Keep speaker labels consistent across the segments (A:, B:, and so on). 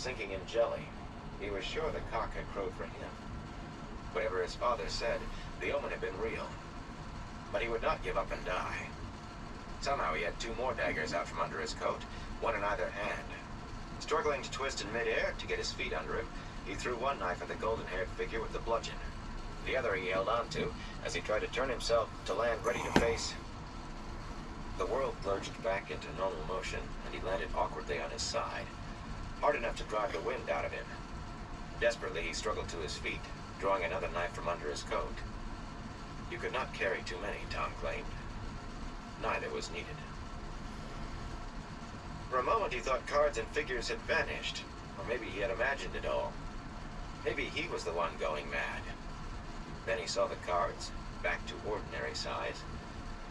A: sinking in jelly. He was sure the cock had crowed for him. Whatever his father said, the omen had been real. But he would not give up and die. Somehow he had two more daggers out from under his coat, one in either hand. Struggling to twist in midair to get his feet under him, he threw one knife at the golden-haired figure with the bludgeon. The other he held onto as he tried to turn himself to land ready to face. The world lurched back into normal motion, and he landed awkwardly on his side, hard enough to drive the wind out of him. Desperately, he struggled to his feet, drawing another knife from under his coat. You could not carry too many, Tom claimed. Neither was needed. For a moment, he thought cards and figures had vanished, or maybe he had imagined it all. Maybe he was the one going mad. Then he saw the cards, back to ordinary size,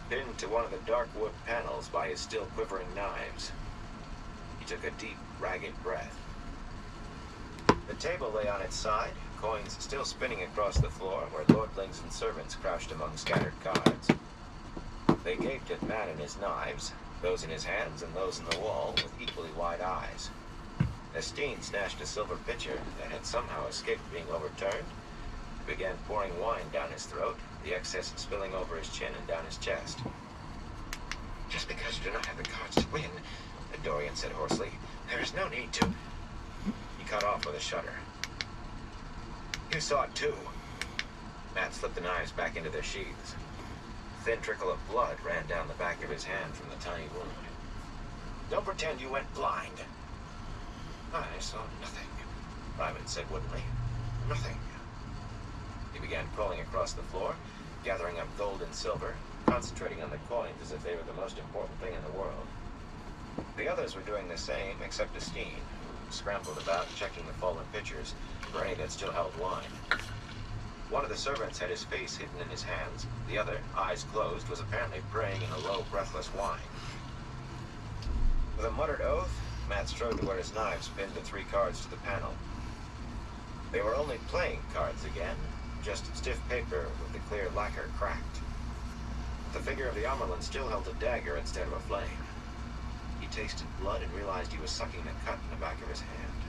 A: pinned to one of the dark wood panels by his still quivering knives. He took a deep, ragged breath. The table lay on its side, coins still spinning across the floor where lordlings and servants crouched among scattered cards. They gaped at Matt and his knives, those in his hands and those in the wall, with equally wide eyes. Esteen snatched a silver pitcher that had somehow escaped being overturned, began pouring wine down his throat, the excess spilling over his chin and down his chest. "Just because you do not have the cards to win," Dorian said hoarsely, "there is no need to..." He cut off with a shudder. "You saw it too." Matt slipped the knives back into their sheaths. A thin trickle of blood ran down the back of his hand from the tiny wound. "Don't pretend you went blind." "I saw nothing," Ryman said woodenly. "Nothing." He began crawling across the floor, gathering up gold and silver, concentrating on the coins as if they were the most important thing in the world. The others were doing the same, except Esteen, who scrambled about, checking the fallen pitchers for any that still held wine. One of the servants had his face hidden in his hands. The other, eyes closed, was apparently praying in a low, breathless whine. With a muttered oath, Matt strode to where his knives pinned the three cards to the panel. They were only playing cards again, just stiff paper with the clear lacquer cracked. The figure of the Amerlin still held a dagger instead of a flame. He tasted blood and realized he was sucking the cut in the back of his hand.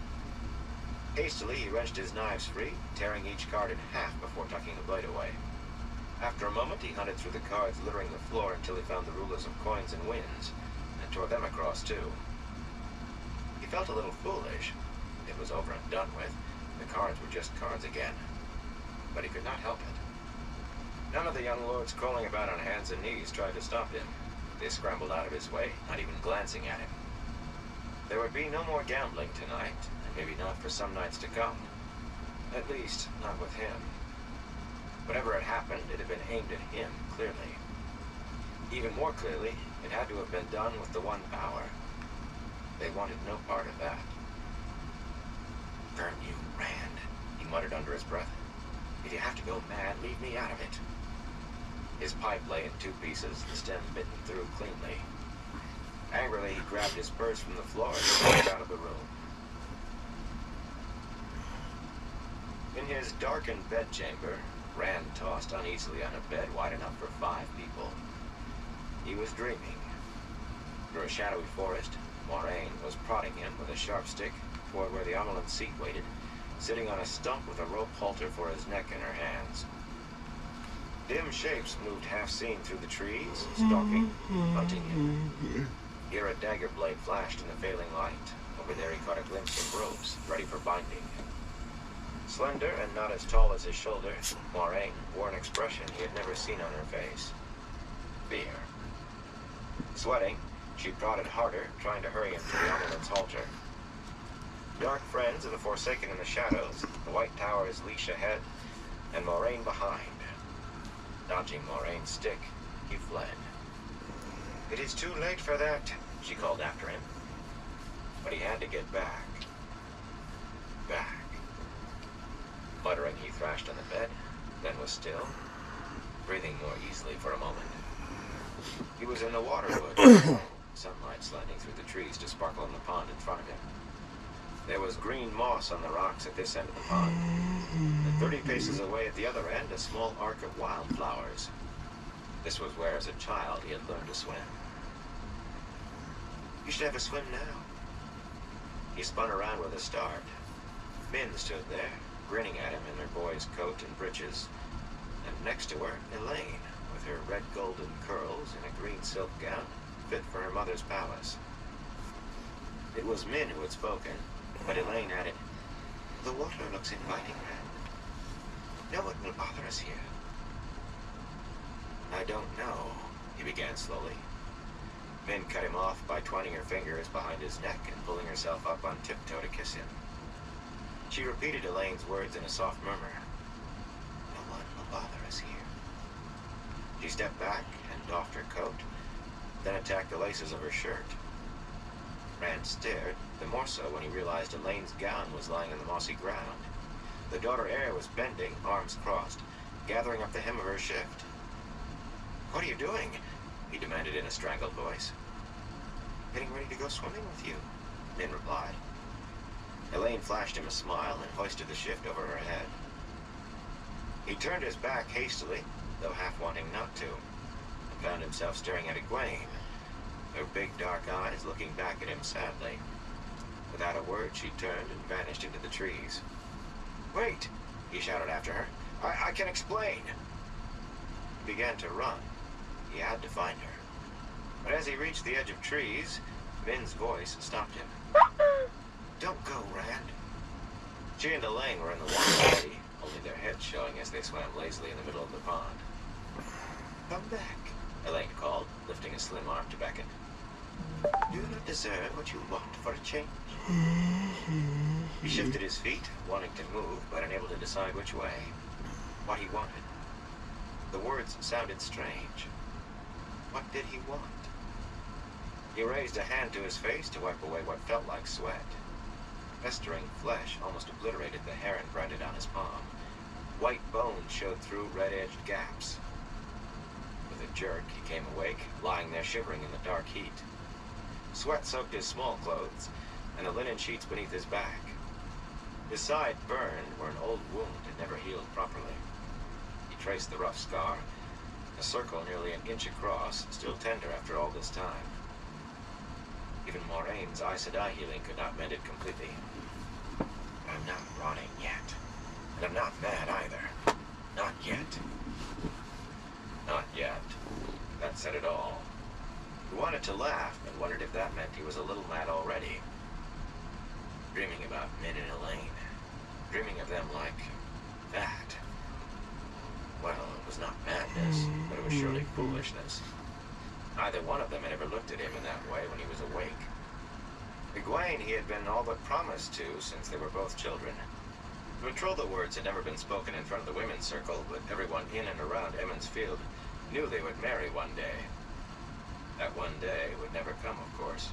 A: Hastily, he wrenched his knives free, tearing each card in half before tucking the blade away. After a moment, he hunted through the cards littering the floor until he found the rulers of coins and wins, and tore them across too. He felt a little foolish. It was over and done with. The cards were just cards again. But he could not help it. None of the young lords crawling about on hands and knees tried to stop him. They scrambled out of his way, not even glancing at him. There would be no more gambling tonight, and maybe not for some nights to come. At least, not with him. Whatever had happened, it had been aimed at him, clearly. Even more clearly, it had to have been done with the one power. They wanted no part of that. "Burn you, Rand," he muttered under his breath. "If you have to go mad, leave me out of it." His pipe lay in two pieces, the stem bitten through cleanly. Angrily, he grabbed his purse from the floor and walked out of the room. In his darkened bedchamber, Rand tossed uneasily on a bed wide enough for 5 people. He was dreaming. Through a shadowy forest, Moraine was prodding him with a sharp stick toward where the Amelin seat waited, sitting on a stump with a rope halter for his neck in her hands. Dim shapes moved half-seen through the trees, stalking, hunting him. Here a dagger blade flashed in the failing light. Over there he caught a glimpse of ropes, ready for binding. Slender and not as tall as his shoulder, Moraine wore an expression he had never seen on her face. Fear. Sweating, she prodded harder, trying to hurry him to the Amelin's halter. Dark friends of the Forsaken in the shadows, the White Tower's leash ahead, and Moraine behind. Dodging Moraine's stick, he fled. "It is too late for that," she called after him. But he had to get back. Back. Muttering, he thrashed on the bed, then was still, breathing more easily for a moment. He was in the waterwood, sunlight slanting through the trees to sparkle in the pond in front of him. There was green moss on the rocks at this end of the pond, and 30 paces away at the other end, a small arc of wildflowers. This was where, as a child, he had learned to swim. "You should have a swim now." He spun around with a start. Min stood there, grinning at him in her boy's coat and breeches, and next to her, Elaine, with her red golden curls in a green silk gown fit for her mother's palace. It was Min who had spoken, but Elaine added, "The water looks inviting, Rand. No one will bother us here." "I don't know," he began slowly. Min cut him off by twining her fingers behind his neck and pulling herself up on tiptoe to kiss him. She repeated Elaine's words in a soft murmur. "No one will bother us here." She stepped back and doffed her coat, then attacked the laces of her shirt. Rand stared, the more so when he realized Elaine's gown was lying on the mossy ground. The daughter heir was bending, arms crossed, gathering up the hem of her shift. "What are you doing?" he demanded in a strangled voice. "Getting ready to go swimming with you," Min replied. Elaine flashed him a smile and hoisted the shift over her head. He turned his back hastily, though half wanting not to, and found himself staring at Egwene, her big dark eyes looking back at him sadly. Without a word, she turned and vanished into the trees. "Wait!" he shouted after her. I can explain." He began to run. He had to find her. But as he reached the edge of trees, Min's voice stopped him. "Don't go, Rand." She and Elaine were in the water already, only their heads showing as they swam lazily in the middle of the pond. "Come back," Elaine called, lifting a slim arm to beckon. "Do you not deserve what you want for a change?" He shifted his feet, wanting to move, but unable to decide which way. What he wanted. The words sounded strange. What did he want? He raised a hand to his face to wipe away what felt like sweat. Festering flesh almost obliterated the hair imprinted on his palm. White bones showed through red-edged gaps. With a jerk, he came awake, lying there shivering in the dark heat. Sweat soaked his small clothes and the linen sheets beneath his back. His side burned where an old wound had never healed properly. He traced the rough scar, a circle nearly an inch across, still tender after all this time. Even Moraine's Aes Sedai healing could not mend it completely. "I'm not rotting yet. And I'm not mad either. Not yet." Not yet. That said it all. He wanted to laugh, and wondered if that meant he was a little mad already. Dreaming about Min and Elaine. Dreaming of them like that. Well, it was not madness, but it was surely foolishness. Neither one of them had ever looked at him in that way when he was awake. Egwene he had been all but promised to since they were both children. Betrothal words had never been spoken in front of the women's circle, but everyone in and around Emond's Field knew they would marry one day. That one day would never come, of course.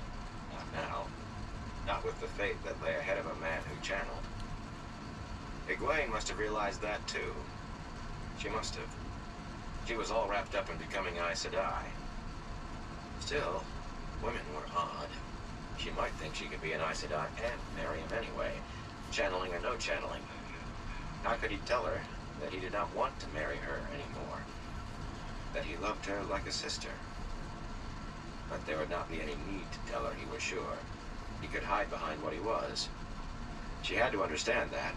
A: Not now. Not with the fate that lay ahead of a man who channeled. Egwene must have realized that too. She must have. She was all wrapped up in becoming Aes Sedai. Still, women were odd. She might think she could be an Aes Sedai and marry him anyway, channeling or no channeling. How could he tell her that he did not want to marry her anymore? That he loved her like a sister? But there would not be any need to tell her, he was sure. He could hide behind what he was. She had to understand that.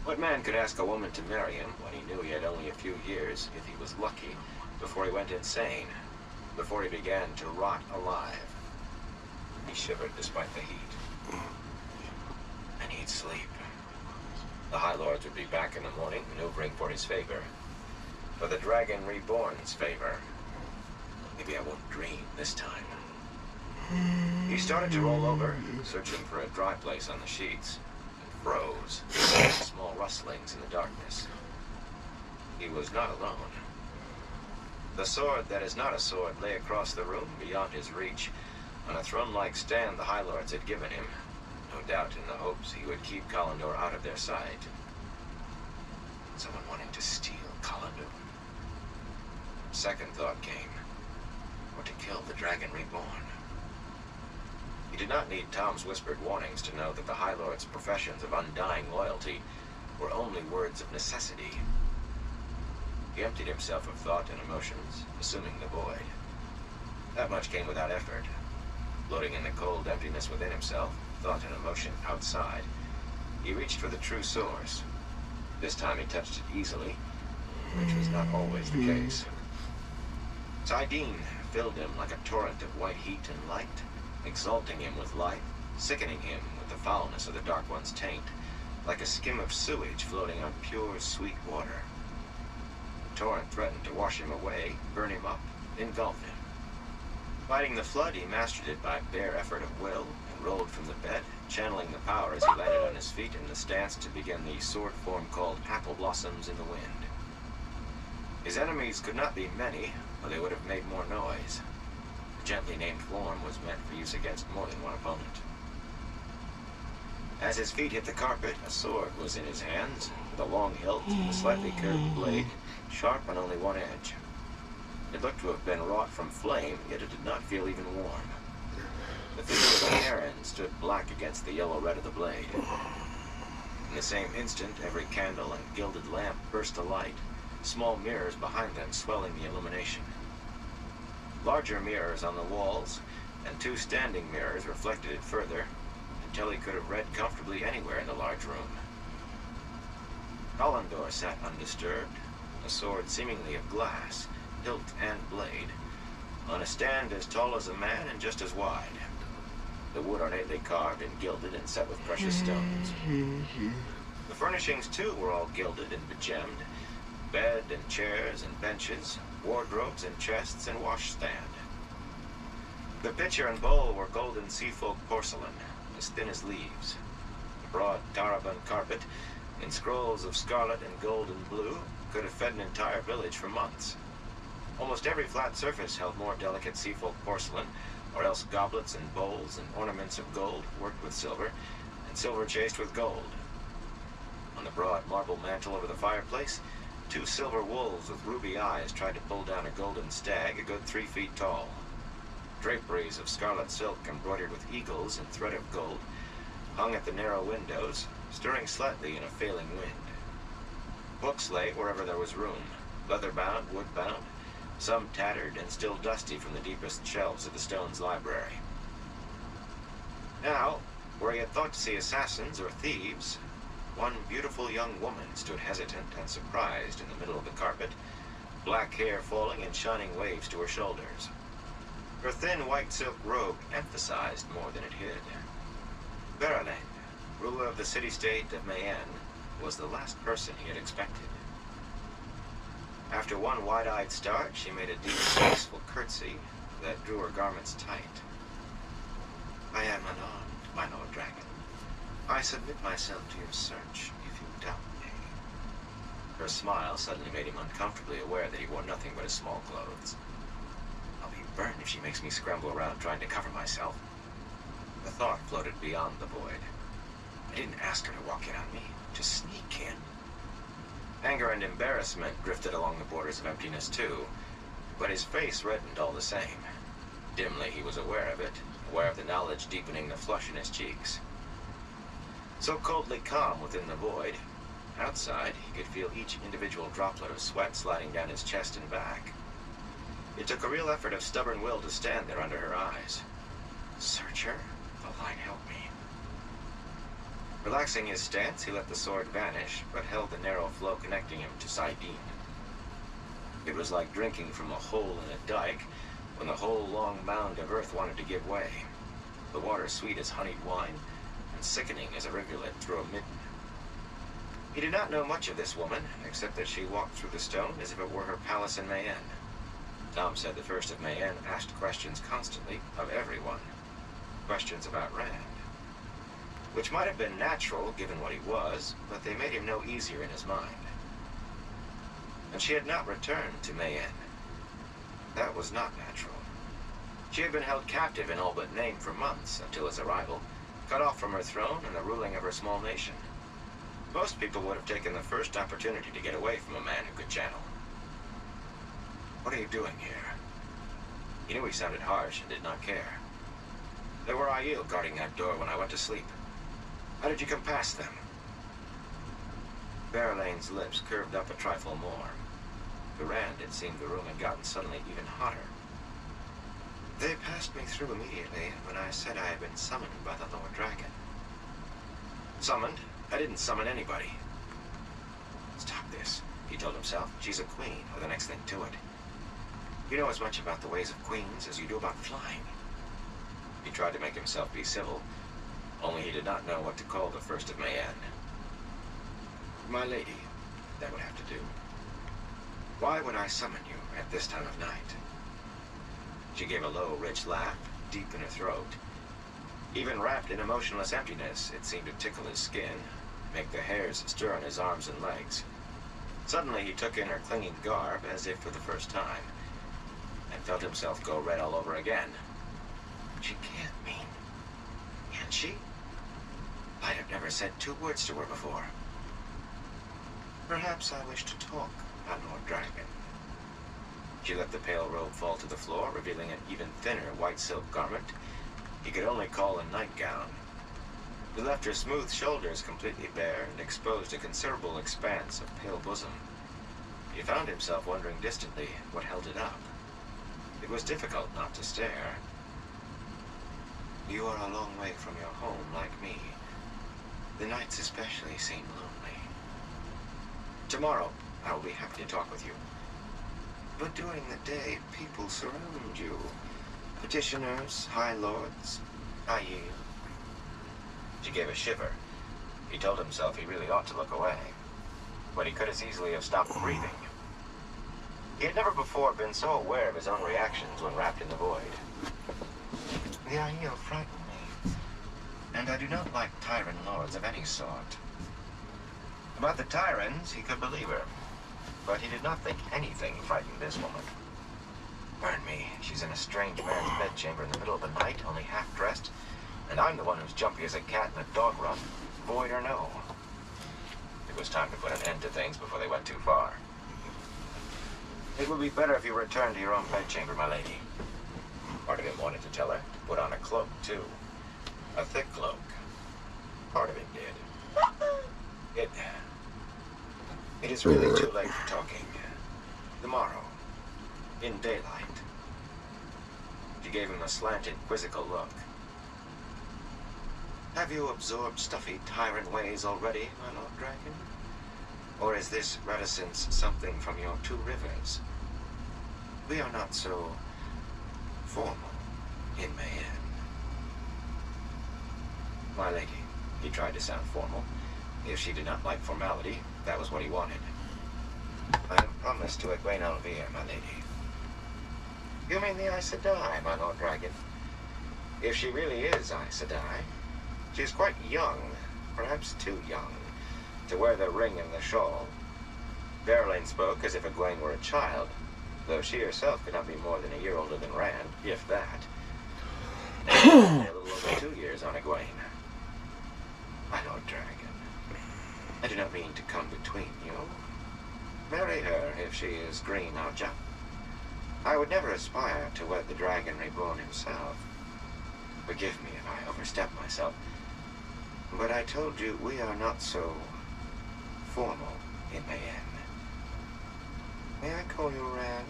A: What man could ask a woman to marry him when he knew he had only a few years, if he was lucky, before he went insane? Before he began to rot alive? He shivered despite the heat. I need sleep. The High Lords would be back in the morning, maneuvering for his favor. For the Dragon Reborn's favor. Maybe I won't dream this time. He started to roll over, searching for a dry place on the sheets, and froze, small rustlings in the darkness. He was not alone. The sword that is not a sword lay across the room, beyond his reach, on a throne-like stand the High Lords had given him, no doubt in the hopes he would keep Kalendor out of their sight. Someone wanting to steal Kalendor. Second thought came. Or to kill the Dragon Reborn. He did not need Tom's whispered warnings to know that the High Lord's professions of undying loyalty were only words of necessity. He emptied himself of thought and emotions, assuming the void. That much came without effort. Floating in the cold emptiness within himself, thought and emotion outside, he reached for the true source. This time he touched it easily, which was not always the case. Saidin filled him like a torrent of white heat and light, exalting him with life, sickening him with the foulness of the Dark One's taint, like a skim of sewage floating on pure, sweet water. The torrent threatened to wash him away, burn him up, engulf him. Fighting the flood, he mastered it by bare effort of will, and rolled from the bed, channeling the power as he landed on his feet in the stance to begin the sword form called Apple Blossoms in the Wind. His enemies could not be many, or they would have made more noise. The gently named form was meant for use against more than one opponent. As his feet hit the carpet, a sword was in his hands, with a long hilt and a slightly curved blade, sharp on only one edge. It looked to have been wrought from flame, yet it did not feel even warm. The figure of an Aaron stood black against the yellow red of the blade. In the same instant, every candle and gilded lamp burst alight, small mirrors behind them swelling the illumination. Larger mirrors on the walls, and 2 standing mirrors reflected it further, until he could have read comfortably anywhere in the large room. Kalandor sat undisturbed, a sword seemingly of glass, hilt and blade, on a stand as tall as a man and just as wide. The wood ornately carved and gilded and set with precious stones. The furnishings, too, were all gilded and begemmed. Bed and chairs and benches, wardrobes and chests and washstand. The pitcher and bowl were golden seafolk porcelain, as thin as leaves. The broad Taraban carpet, in scrolls of scarlet and gold and blue, could have fed an entire village for months. Almost every flat surface held more delicate seafolk porcelain, or else goblets and bowls and ornaments of gold worked with silver, and silver chased with gold. On the broad marble mantel over the fireplace, 2 silver wolves with ruby eyes tried to pull down a golden stag a good 3 feet tall. Draperies of scarlet silk embroidered with eagles and thread of gold hung at the narrow windows, stirring slightly in a failing wind. Books lay wherever there was room, leather-bound, wood-bound, some tattered and still dusty from the deepest shelves of the Stone's library. Now, where he had thought to see assassins or thieves, one beautiful young woman stood hesitant and surprised in the middle of the carpet, black hair falling in shining waves to her shoulders. Her thin white silk robe emphasized more than it hid. Berelain, ruler of the city-state of Mayenne, was the last person he had expected. After one wide-eyed start, she made a deep, graceful curtsy that drew her garments tight. I am unarmed, my Lord Dragon. I submit myself to your search, if you doubt me. Her smile suddenly made him uncomfortably aware that he wore nothing but his small clothes. I'll be burned if she makes me scramble around trying to cover myself. The thought floated beyond the void. I didn't ask her to walk in on me, to sneak in. Anger and embarrassment drifted along the borders of emptiness too, but his face reddened all the same. Dimly he was aware of it, aware of the knowledge deepening the flush in his cheeks. So coldly calm within the void, outside he could feel each individual droplet of sweat sliding down his chest and back. It took a real effort of stubborn will to stand there under her eyes. Search her? The line help me. Relaxing his stance, he let the sword vanish, but held the narrow flow connecting him to Saidin. It was like drinking from a hole in a dike, when the whole long mound of earth wanted to give way. The water sweet as honeyed wine, and sickening as a rivulet through a midden. He did not know much of this woman, except that she walked through the stone as if it were her palace in Mayenne. Tom said the first of Mayenne asked questions constantly, of everyone. Questions about Rand. Which might have been natural, given what he was, but they made him no easier in his mind. And she had not returned to Mayenne. That was not natural. She had been held captive in all but name for months until his arrival, cut off from her throne and the ruling of her small nation. Most people would have taken the first opportunity to get away from a man who could channel. What are you doing here? He knew he sounded harsh and did not care. There were Aiel guarding that door when I went to sleep. How did you come past them? Berelain's lips curved up a trifle more. To Rand, it seemed the room had gotten suddenly even hotter. They passed me through immediately when I said I had been summoned by the Lord Dragon. Summoned? I didn't summon anybody. Stop this, he told himself. She's a queen, or the next thing to it. You know as much about the ways of queens as you do about flying. He tried to make himself be civil, only he did not know what to call the first of Mayenne. My lady, that would have to do. Why would I summon you at this time of night? She gave a low, rich laugh, deep in her throat. Even wrapped in emotionless emptiness, it seemed to tickle his skin, make the hairs stir on his arms and legs. Suddenly he took in her clinging garb as if for the first time, and felt himself go red all over again. She can't mean... Can she? I'd have never said 2 words to her before. Perhaps I wish to talk, my Lord Dragon. She let the pale robe fall to the floor, revealing an even thinner white silk garment he could only call a nightgown. It left her smooth shoulders completely bare and exposed a considerable expanse of pale bosom. He found himself wondering distantly what held it up. It was difficult not to stare. You are a long way from your home, like me. The nights especially seem lonely. Tomorrow, I will be happy to talk with you. But during the day, people surround you. Petitioners, high lords. I yield. She gave a shiver. He told himself he really ought to look away, but he could as easily have stopped breathing. He had never before been so aware of his own reactions when wrapped in the void. The Aiel frighten me, and I do not like Tyrant lords of any sort. About the Tyrants, he could believe her, but he did not think anything frightened this woman. Burn me, she's in a strange man's bedchamber in the middle of the night, only half-dressed, and I'm the one who's jumpy as a cat in a dog run, void or no. It was time to put an end to things before they went too far. It would be better if you returned to your own bedchamber, my lady. Part of him wanted to tell her to put on a cloak, too. A thick cloak. Part of him did. It is really too late for talking. Tomorrow, in daylight. She gave him a slanted, quizzical look. Have you absorbed stuffy tyrant ways already, my Lord Dragon? Or is this reticence something from your 2 rivers? We are not so formal in Mayenne. My lady, he tried to sound formal. If she did not like formality, that was what he wanted. I am promised to Egwene Alvear, my lady. You mean the Aes Sedai, my Lord Dragon? If she really is Aes Sedai, she is quite young, perhaps too young, to wear the ring and the shawl. Berylane spoke as if Egwene were a child, though she herself could not be more than a year older than Rand, if that. And a little over 2 years on Egwene. My Lord Dragon, I do not mean to come between you. Marry her if she is Green Ajah. I would never aspire to wed the Dragon Reborn himself. Forgive me if I overstep myself. But I told you we are not so formal in Mayenne. May I call you Rand?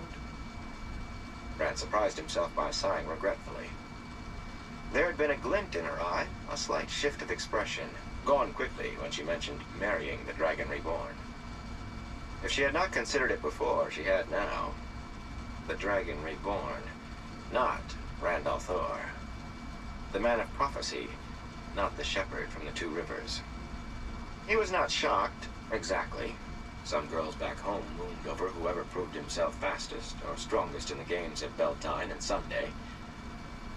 A: Rand surprised himself by sighing regretfully. There had been a glint in her eye, a slight shift of expression, gone quickly when she mentioned marrying the Dragon Reborn. If she had not considered it before, she had now. The Dragon Reborn, not Rand al'Thor. The man of prophecy, not the shepherd from the 2 rivers. He was not shocked, exactly. Some girls back home mooned over whoever proved himself fastest or strongest in the games of Beltane and Sunday.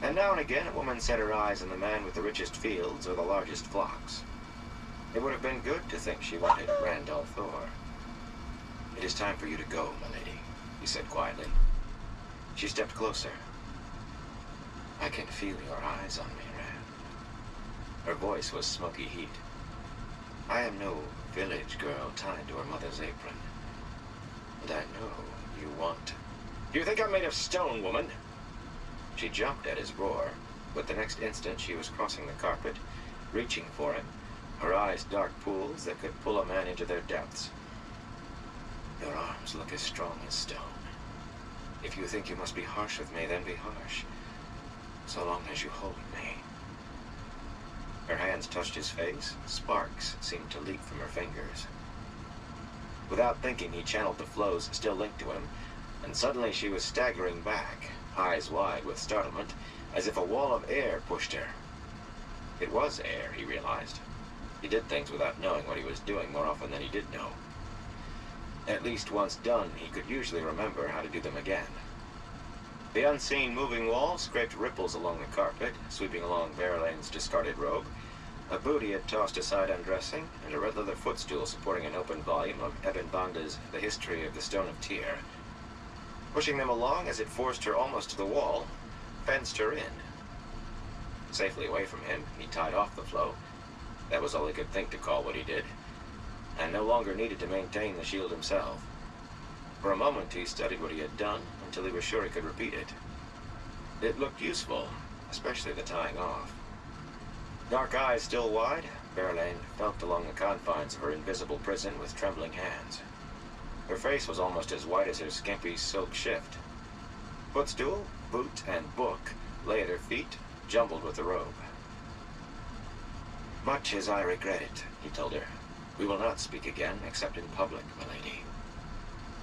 A: And now and again a woman set her eyes on the man with the richest fields or the largest flocks. It would have been good to think she wanted Rand al'Thor. It is time for you to go, my lady, he said quietly. She stepped closer. I can feel your eyes on me, Rand. Her voice was smoky heat. I am no village girl tied to her mother's apron. And I know you want... Do you think I'm made of stone, woman? She jumped at his roar, but the next instant she was crossing the carpet, reaching for him, her eyes dark pools that could pull a man into their depths. Your arms look as strong as stone. If you think you must be harsh with me, then be harsh. so long as you hold me. Her hands touched his face. Sparks seemed to leap from her fingers. Without thinking, he channeled the flows still linked to him, and suddenly she was staggering back, eyes wide with startlement, as if a wall of air pushed her. It was air, he realized. He did things without knowing what he was doing more often than he did know. At least once done, he could usually remember how to do them again. The unseen moving wall scraped ripples along the carpet, sweeping along Verlaine's discarded robe, a boot he had tossed aside undressing, and a red leather footstool supporting an open volume of Ebn Banda's The History of the Stone of Tyr. Pushing them along as it forced her almost to the wall, fenced her in. Safely away from him, he tied off the flow. That was all he could think to call what he did, and no longer needed to maintain the shield himself. For a moment he studied what he had done until he was sure he could repeat it. It looked useful, especially the tying off. Dark eyes still wide, Verlaine felt along the confines of her invisible prison with trembling hands. Her face was almost as white as her skimpy silk shift. Footstool, boot, and book lay at her feet, jumbled with the robe. "Much as I regret it," he told her, "we will not speak again except in public, milady."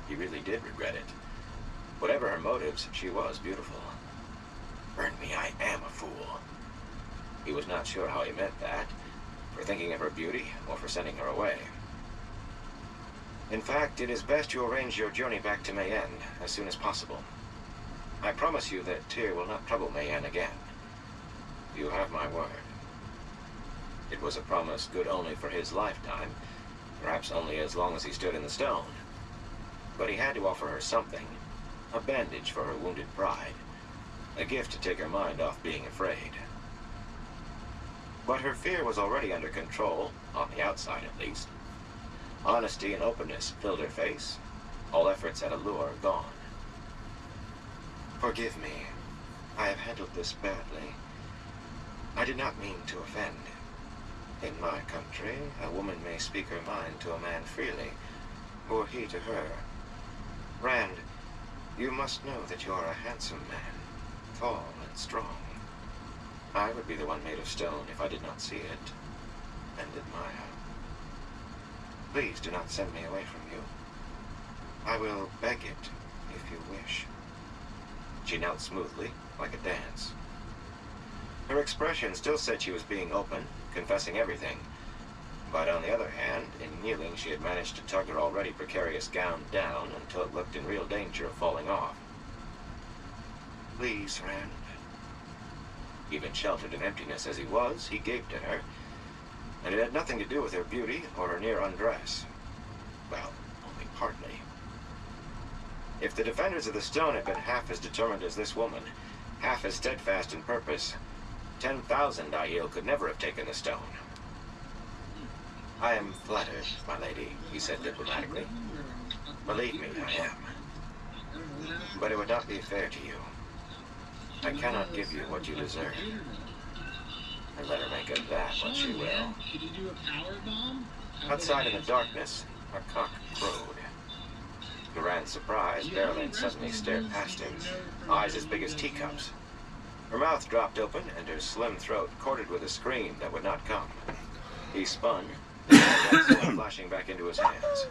A: He really did regret it. Whatever her motives, she was beautiful. Burn me, I am a fool. He was not sure how he meant that, for thinking of her beauty or for sending her away. In fact, it is best you arrange your journey back to Mayenne as soon as possible. I promise you that Tyr will not trouble Mayenne again. You have my word. It was a promise good only for his lifetime, perhaps only as long as he stood in the stone. But he had to offer her something, a bandage for her wounded pride, a gift to take her mind off being afraid. But her fear was already under control, on the outside at least. Honesty and openness filled her face, all efforts at allure gone. Forgive me. I have handled this badly. I did not mean to offend. In my country, a woman may speak her mind to a man freely, or he to her. Rand, you must know that you are a handsome man, tall and strong. I would be the one made of stone if I did not see it and admire. Please do not send me away from you. I will beg it if you wish. She knelt smoothly, like a dance. Her expression still said she was being open, confessing everything. But on the other hand, in kneeling she had managed to tug her already precarious gown down until it looked in real danger of falling off. Please, Rand. Even sheltered in emptiness as he was, he gaped at her, and it had nothing to do with her beauty or her near undress. Well, only partly. If the defenders of the stone had been half as determined as this woman, half as steadfast in purpose, 10,000 Aiel could never have taken the stone. I am flattered, my lady, he said diplomatically. Believe me, I am. But it would not be fair to you. I cannot give you what you deserve. And let her make of that what she will. Outside in the darkness, a cock crowed. To Rand's surprise, Verlaine suddenly stared past him, eyes as big as teacups. Her mouth dropped open, and her slim throat corded with a scream that would not come. He spun, the sword flashing back into his hands.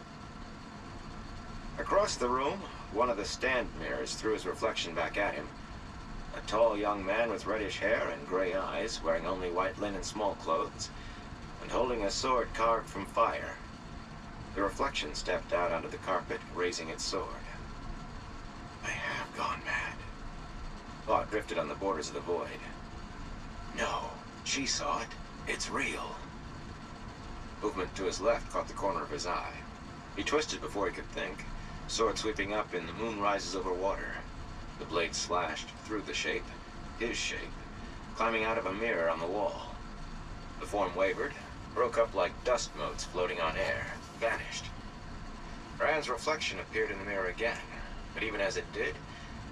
A: Across the room, one of the stand mirrors threw his reflection back at him. A tall young man with reddish hair and gray eyes, wearing only white linen small clothes, and holding a sword carved from fire. The reflection stepped out onto the carpet, raising its sword. I have gone mad. Thought drifted on the borders of the void. No, she saw it. It's real. Movement to his left caught the corner of his eye. He twisted before he could think, sword sweeping up in the moon rises over water. The blade slashed through the shape, his shape, climbing out of a mirror on the wall. The form wavered, broke up like dust motes floating on air, vanished. Rand's reflection appeared in the mirror again, but even as it did,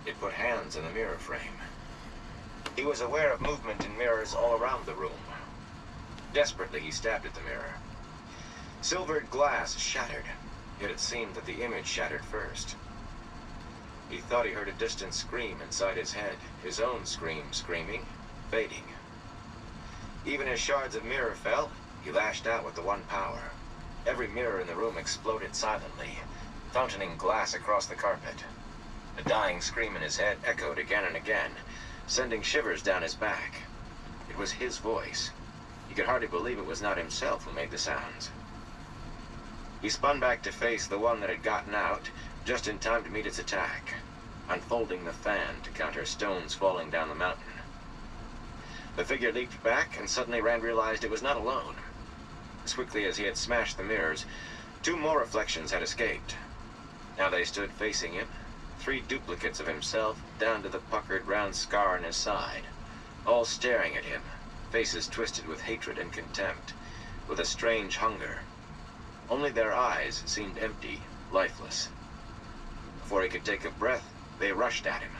A: it put hands in the mirror frame. He was aware of movement in mirrors all around the room. Desperately, he stabbed at the mirror. Silvered glass shattered, yet it seemed that the image shattered first. He thought he heard a distant scream inside his head, his own scream screaming, fading. Even as shards of mirror fell, he lashed out with the one power. Every mirror in the room exploded silently, fountaining glass across the carpet. The dying scream in his head echoed again and again, sending shivers down his back. It was his voice. He could hardly believe it was not himself who made the sounds. He spun back to face the one that had gotten out, just in time to meet its attack, unfolding the fan to counter stones falling down the mountain. The figure leaped back, and suddenly Rand realized it was not alone. As quickly as he had smashed the mirrors, 2 more reflections had escaped. Now they stood facing him, 3 duplicates of himself, down to the puckered round scar on his side, all staring at him, faces twisted with hatred and contempt, with a strange hunger. Only their eyes seemed empty, lifeless. Before he could take a breath, they rushed at him.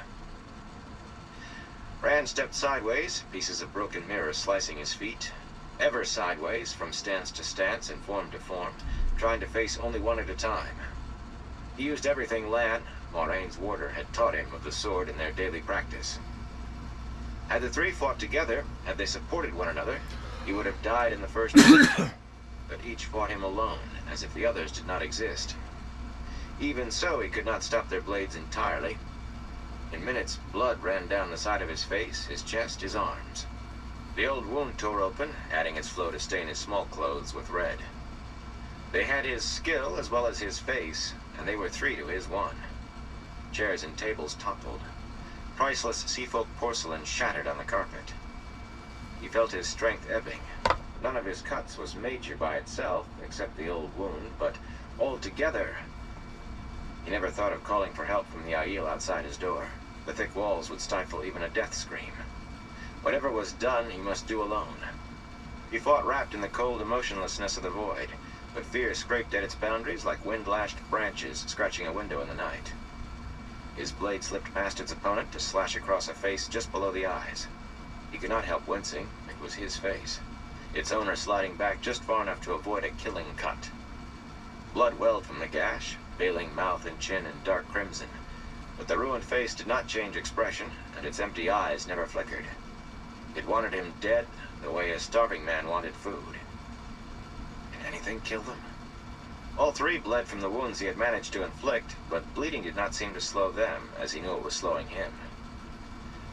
A: Rand stepped sideways, pieces of broken mirror slicing his feet, ever sideways, from stance to stance and form to form, trying to face only one at a time. He used everything Lan, Moraine's warder, had taught him of the sword in their daily practice. Had the 3 fought together, had they supported one another, he would have died in the first minute. But each fought him alone, as if the others did not exist. Even so, he could not stop their blades entirely. In minutes, blood ran down the side of his face, his chest, his arms. The old wound tore open, adding its flow to stain his small clothes with red. They had his skill as well as his face, and they were 3 to his 1. Chairs and tables toppled. Priceless seafolk porcelain shattered on the carpet. He felt his strength ebbing. None of his cuts was major by itself, except the old wound, but altogether... He never thought of calling for help from the Aiel outside his door. The thick walls would stifle even a death scream. Whatever was done, he must do alone. He fought wrapped in the cold emotionlessness of the void, but fear scraped at its boundaries like wind-lashed branches scratching a window in the night. His blade slipped past its opponent to slash across a face just below the eyes. He could not help wincing. It was his face, its owner sliding back just far enough to avoid a killing cut. Blood welled from the gash, veiling mouth and chin in dark crimson, but the ruined face did not change expression, and its empty eyes never flickered. It wanted him dead the way a starving man wanted food. Can anything kill them? All 3 bled from the wounds he had managed to inflict, but bleeding did not seem to slow them, as he knew it was slowing him.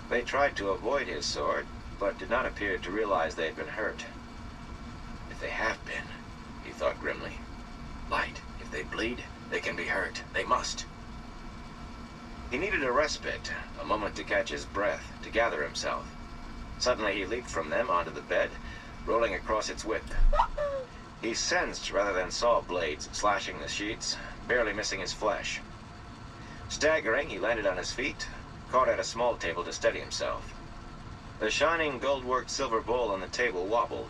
A: They tried to avoid his sword, but did not appear to realize they had been hurt. If they have been, he thought grimly. Light, if they bleed, they can be hurt. They must. He needed a respite, a moment to catch his breath, to gather himself. Suddenly he leaped from them onto the bed, rolling across its width. He sensed rather than saw blades slashing the sheets, barely missing his flesh. Staggering, he landed on his feet, caught at a small table to steady himself. The shining gold-worked silver bowl on the table wobbled.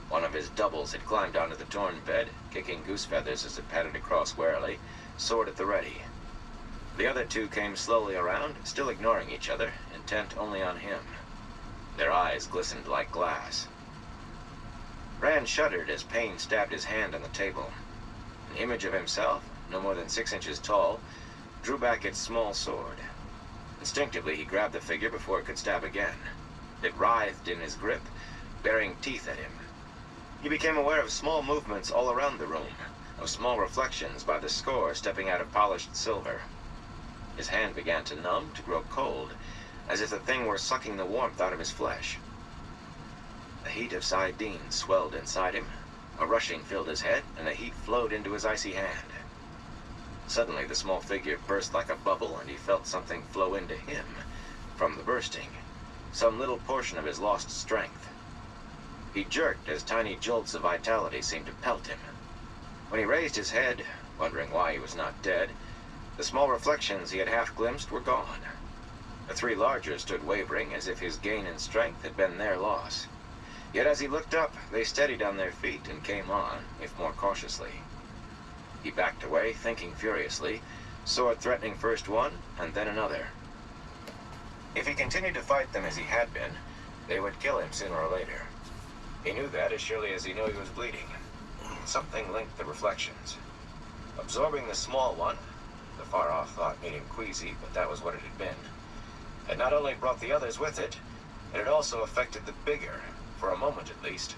A: One of his doubles had climbed onto the torn bed, kicking goose feathers as it padded across warily, sword at the ready. The other 2 came slowly around, still ignoring each other, intent only on him. Their eyes glistened like glass. Rand shuddered as pain stabbed his hand on the table. An image of himself, no more than 6 inches tall, drew back its small sword. Instinctively, he grabbed the figure before it could stab again. It writhed in his grip, baring teeth at him. He became aware of small movements all around the room, of small reflections by the score stepping out of polished silver. His hand began to numb, to grow cold, as if the thing were sucking the warmth out of his flesh. The heat of Saidin swelled inside him. A rushing filled his head, and the heat flowed into his icy hand. Suddenly, the small figure burst like a bubble, and he felt something flow into him from the bursting, some little portion of his lost strength. He jerked as tiny jolts of vitality seemed to pelt him. When he raised his head, wondering why he was not dead, the small reflections he had half glimpsed were gone. The 3 larger stood wavering, as if his gain in strength had been their loss. Yet as he looked up, they steadied on their feet and came on, if more cautiously. He backed away, thinking furiously, sword threatening first one, and then another. If he continued to fight them as he had been, they would kill him sooner or later. He knew that as surely as he knew he was bleeding. Something linked the reflections. Absorbing the small one, the far-off thought meaning queasy, but that was what it had been, had not only brought the others with it and it also affected the bigger, for a moment at least.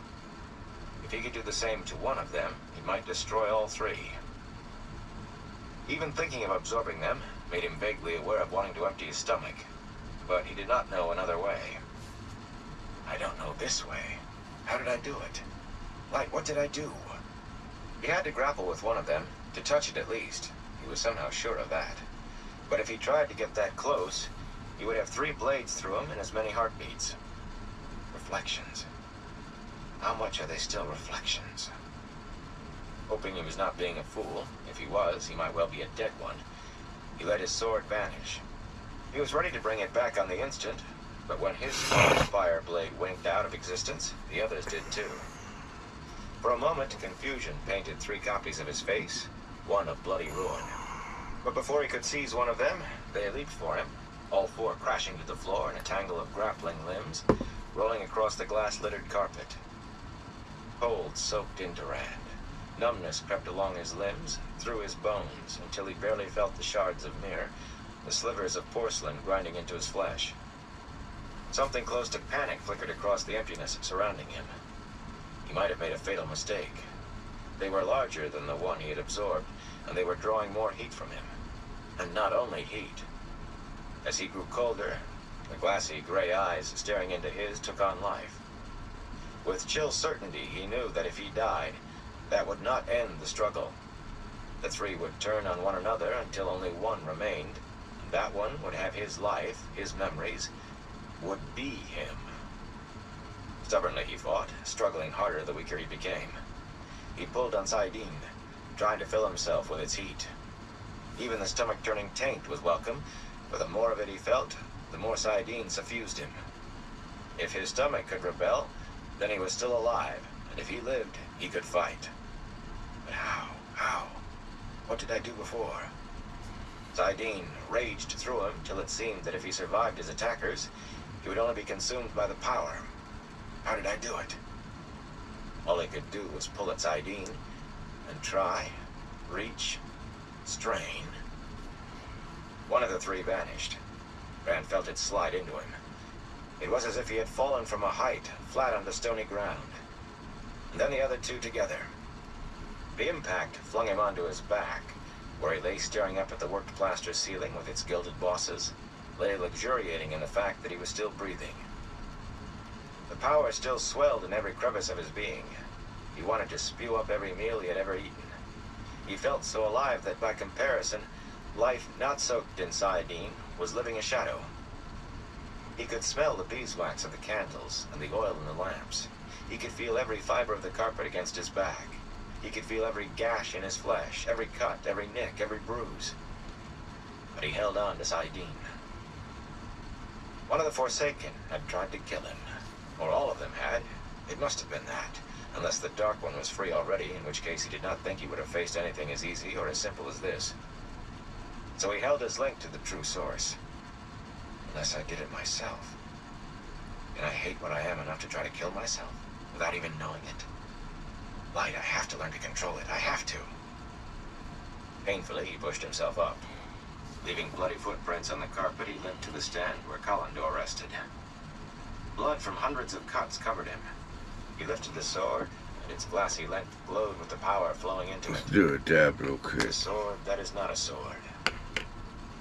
A: If he could do the same to one of them, he might destroy all three. Even thinking of absorbing them made him vaguely aware of wanting to empty his stomach, but he did not know another way. I don't know this way. How did I do it? Like, what did I do? He had to grapple with one of them, to touch it at least. He was somehow sure of that. But if he tried to get that close, he would have 3 blades through him and as many heartbeats. Reflections. How much are they still reflections? Hoping he was not being a fool, if he was, he might well be a dead one, he let his sword vanish. He was ready to bring it back on the instant, but when his fire blade winked out of existence, the others did too. For a moment, confusion painted 3 copies of his face, one of bloody ruin. But before he could seize one of them, they leaped for him, all 4 crashing to the floor in a tangle of grappling limbs, rolling across the glass-littered carpet. Cold soaked into Rand. Numbness crept along his limbs, through his bones, until he barely felt the shards of mirror, the slivers of porcelain grinding into his flesh. Something close to panic flickered across the emptiness surrounding him. He might have made a fatal mistake. They were larger than the one he had absorbed, and they were drawing more heat from him. And not only heat. As he grew colder, the glassy gray eyes staring into his took on life. With chill certainty, he knew that if he died, that would not end the struggle. The 3 would turn on one another until only one remained, and that one would have his life, his memories, would be him. Stubbornly he fought, struggling harder the weaker he became. He pulled on Saidin, trying to fill himself with its heat. Even the stomach-turning taint was welcome, for the more of it he felt, the more Saidin suffused him. If his stomach could rebel, then he was still alive, and if he lived, he could fight. But how? How? What did I do before? Saidin raged through him till it seemed that if he survived his attackers, he would only be consumed by the power. How did I do it? All he could do was pull at Saidin, and try, reach, strain. One of the 3 vanished. Rand felt it slide into him. It was as if he had fallen from a height, flat on the stony ground. And then the other 2 together. The impact flung him onto his back, where he lay staring up at the worked plaster ceiling with its gilded bosses, lay luxuriating in the fact that he was still breathing. The power still swelled in every crevice of his being. He wanted to spew up every meal he had ever eaten. He felt so alive that by comparison, life not soaked in Saidin was living a shadow. He could smell the beeswax of the candles and the oil in the lamps. He could feel every fiber of the carpet against his back. He could feel every gash in his flesh, every cut, every nick, every bruise. But he held on to Saidin. One of the Forsaken had tried to kill him. Or all of them had. It must have been that. Unless the Dark One was free already, in which case he did not think he would have faced anything as easy or as simple as this. So he held his link to the true source. Unless I did it myself. Can I hate what I am enough to try to kill myself, without even knowing it? Light, I have to learn to control it. I have to. Painfully, he pushed himself up. Leaving bloody footprints on the carpet, he limped to the stand where Kalendor rested. Blood from hundreds of cuts covered him. He lifted the sword, and its glassy length glowed with the power flowing into it.
B: Let's do a dab real quick.
A: A sword that is not a sword.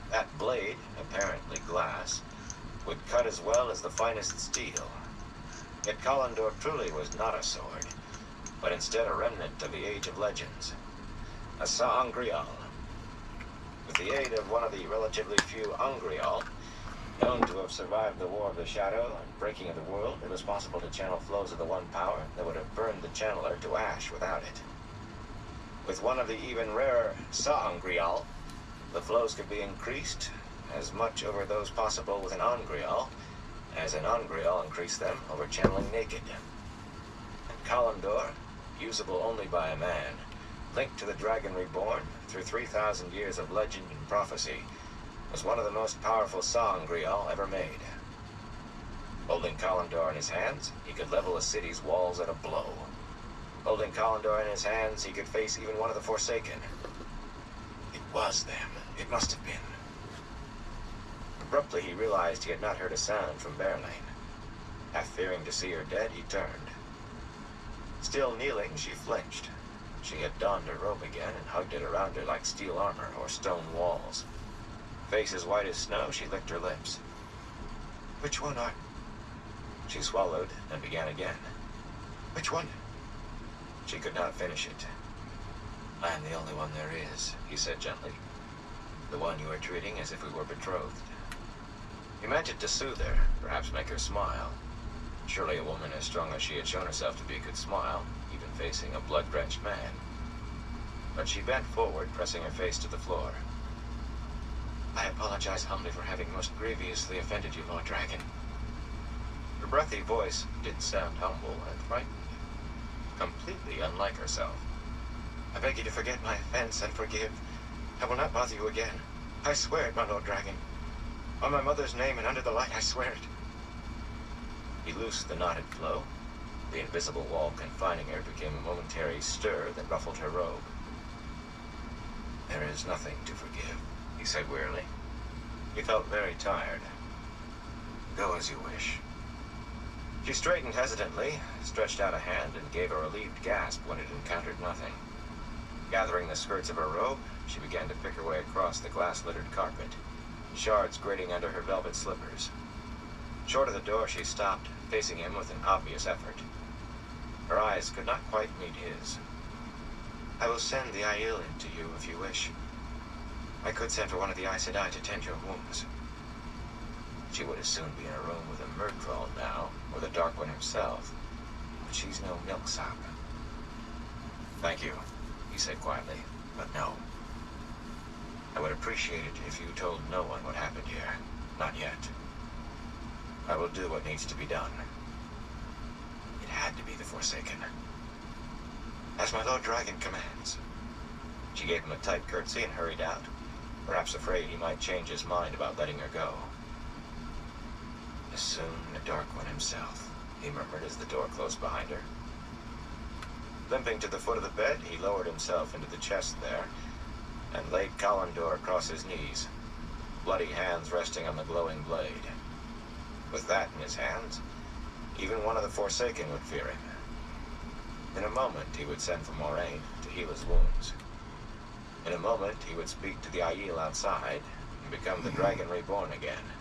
A: That blade, apparently glass, would cut as well as the finest steel. Yet Kalendor truly was not a sword, but instead a remnant of the Age of Legends. A Sa'angreal. With the aid of one of the relatively few Angreal, known to have survived the War of the Shadow and breaking of the world, it was possible to channel flows of the one power that would have burned the channeler to ash without it. With one of the even rarer Sa'angreal, the flows could be increased as much over those possible with an Angreal as an Angreal increased them over channeling naked. And Kalendor, usable only by a man, linked to the Dragon Reborn through 3,000 years of legend and prophecy, was one of the most powerful Sa'angreal ever made. Holding Kalendor in his hands, he could level a city's walls at a blow. Holding Kalendor in his hands, he could face even one of the Forsaken. It was them. It must have been. Abruptly, he realized he had not heard a sound from Bearlane. Half fearing to see her dead, he turned. Still kneeling, she flinched. She had donned her robe again and hugged it around her like steel armor or stone walls. Face as white as snow, she licked her lips. "Which one are..." She swallowed and began again. "Which one?" She could not finish it. "I am the only one there is," he said gently. "The one you are treating as if we were betrothed." He meant it to soothe her, perhaps make her smile. Surely a woman as strong as she had shown herself to be could smile, even facing a blood-drenched man. But she bent forward, pressing her face to the floor. "I apologize humbly for having most grievously offended you, Lord Dragon." Her breathy voice did sound humble and frightened, completely unlike herself. "I beg you to forget my offense and forgive. I will not bother you again. I swear it, my Lord Dragon. On my mother's name and under the light, I swear it." He loosed the knotted flow. The invisible wall confining her became a momentary stir that ruffled her robe. "There is nothing to forgive," he said wearily. He felt very tired. "Go as you wish." She straightened hesitantly, stretched out a hand, and gave a relieved gasp when it encountered nothing. Gathering the skirts of her robe, she began to pick her way across the glass-littered carpet, shards grating under her velvet slippers. Short of the door, she stopped, facing him with an obvious effort. Her eyes could not quite meet his. "I will send the Aiel in to you if you wish. I could send for one of the Aes Sedai to tend your wounds." She would as soon be in a room with a Murkroll now, or the Dark One himself. But she's no milksop. "Thank you," he said quietly, "but no. I would appreciate it if you told no one what happened here. Not yet. I will do what needs to be done." It had to be the Forsaken. "As my Lord Dragon commands." She gave him a tight curtsy and hurried out, perhaps afraid he might change his mind about letting her go. "As soon the Dark One himself," he murmured as the door closed behind her. Limping to the foot of the bed, he lowered himself into the chest there and laid Kalandor across his knees, bloody hands resting on the glowing blade. With that in his hands, even one of the Forsaken would fear him. In a moment, he would send for Moraine to heal his wounds. In a moment, he would speak to the Aiel outside and become the Dragon Reborn again.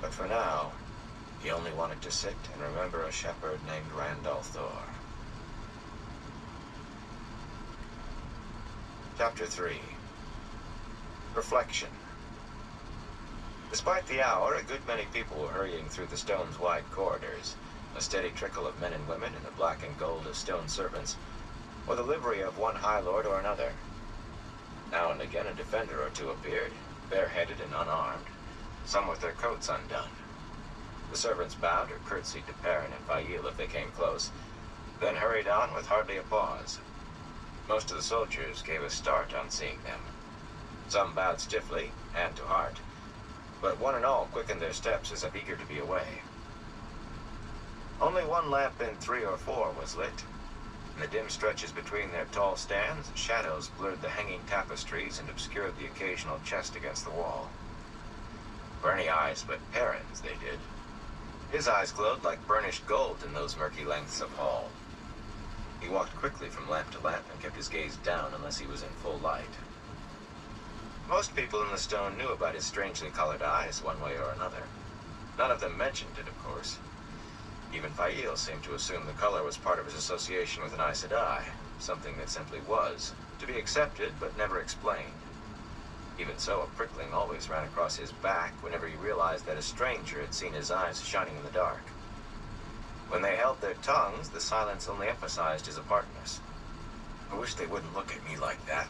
A: But for now, he only wanted to sit and remember a shepherd named Rand al'Thor. Chapter 3. Reflection. Despite the hour, a good many people were hurrying through the stone's wide corridors, a steady trickle of men and women in the black and gold of stone servants, or the livery of one High Lord or another. Now and again a defender or two appeared, bareheaded and unarmed, some with their coats undone. The servants bowed or curtsied to Perrin and Fail if they came close, then hurried on with hardly a pause. Most of the soldiers gave a start on seeing them. Some bowed stiffly, hand to heart, but one and all quickened their steps as if eager to be away. Only one lamp in 3 or 4 was lit. In the dim stretches between their tall stands, shadows blurred the hanging tapestries and obscured the occasional chest against the wall. For any eyes but Perrin's, they did. His eyes glowed like burnished gold in those murky lengths of hall. He walked quickly from lamp to lamp and kept his gaze down unless he was in full light. Most people in the stone knew about his strangely colored eyes, one way or another. None of them mentioned it, of course. Even Fail seemed to assume the color was part of his association with an Aes Sedai, something that simply was, to be accepted but never explained. Even so, a prickling always ran across his back whenever he realized that a stranger had seen his eyes shining in the dark. When they held their tongues, the silence only emphasized his apartness. "I wish they wouldn't look at me like that,"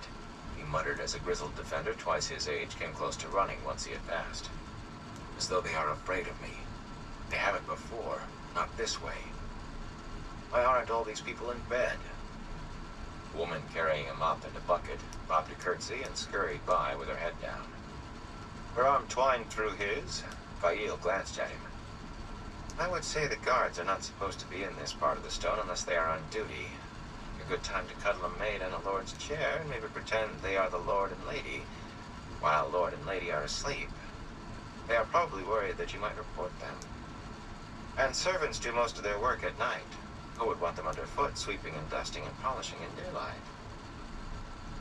A: he muttered as a grizzled defender twice his age came close to running once he had passed. "As though they are afraid of me. They haven't before, not this way. Why aren't all these people in bed?" A woman carrying a mop and a bucket bobbed a curtsy and scurried by with her head down. Her arm twined through his. Fail glanced at him. "I would say the guards are not supposed to be in this part of the stone unless they are on duty. A good time to cuddle a maid on a lord's chair and maybe pretend they are the lord and lady, while lord and lady are asleep. They are probably worried that you might report them." And servants do most of their work at night. Who would want them underfoot, sweeping and dusting and polishing in daylight?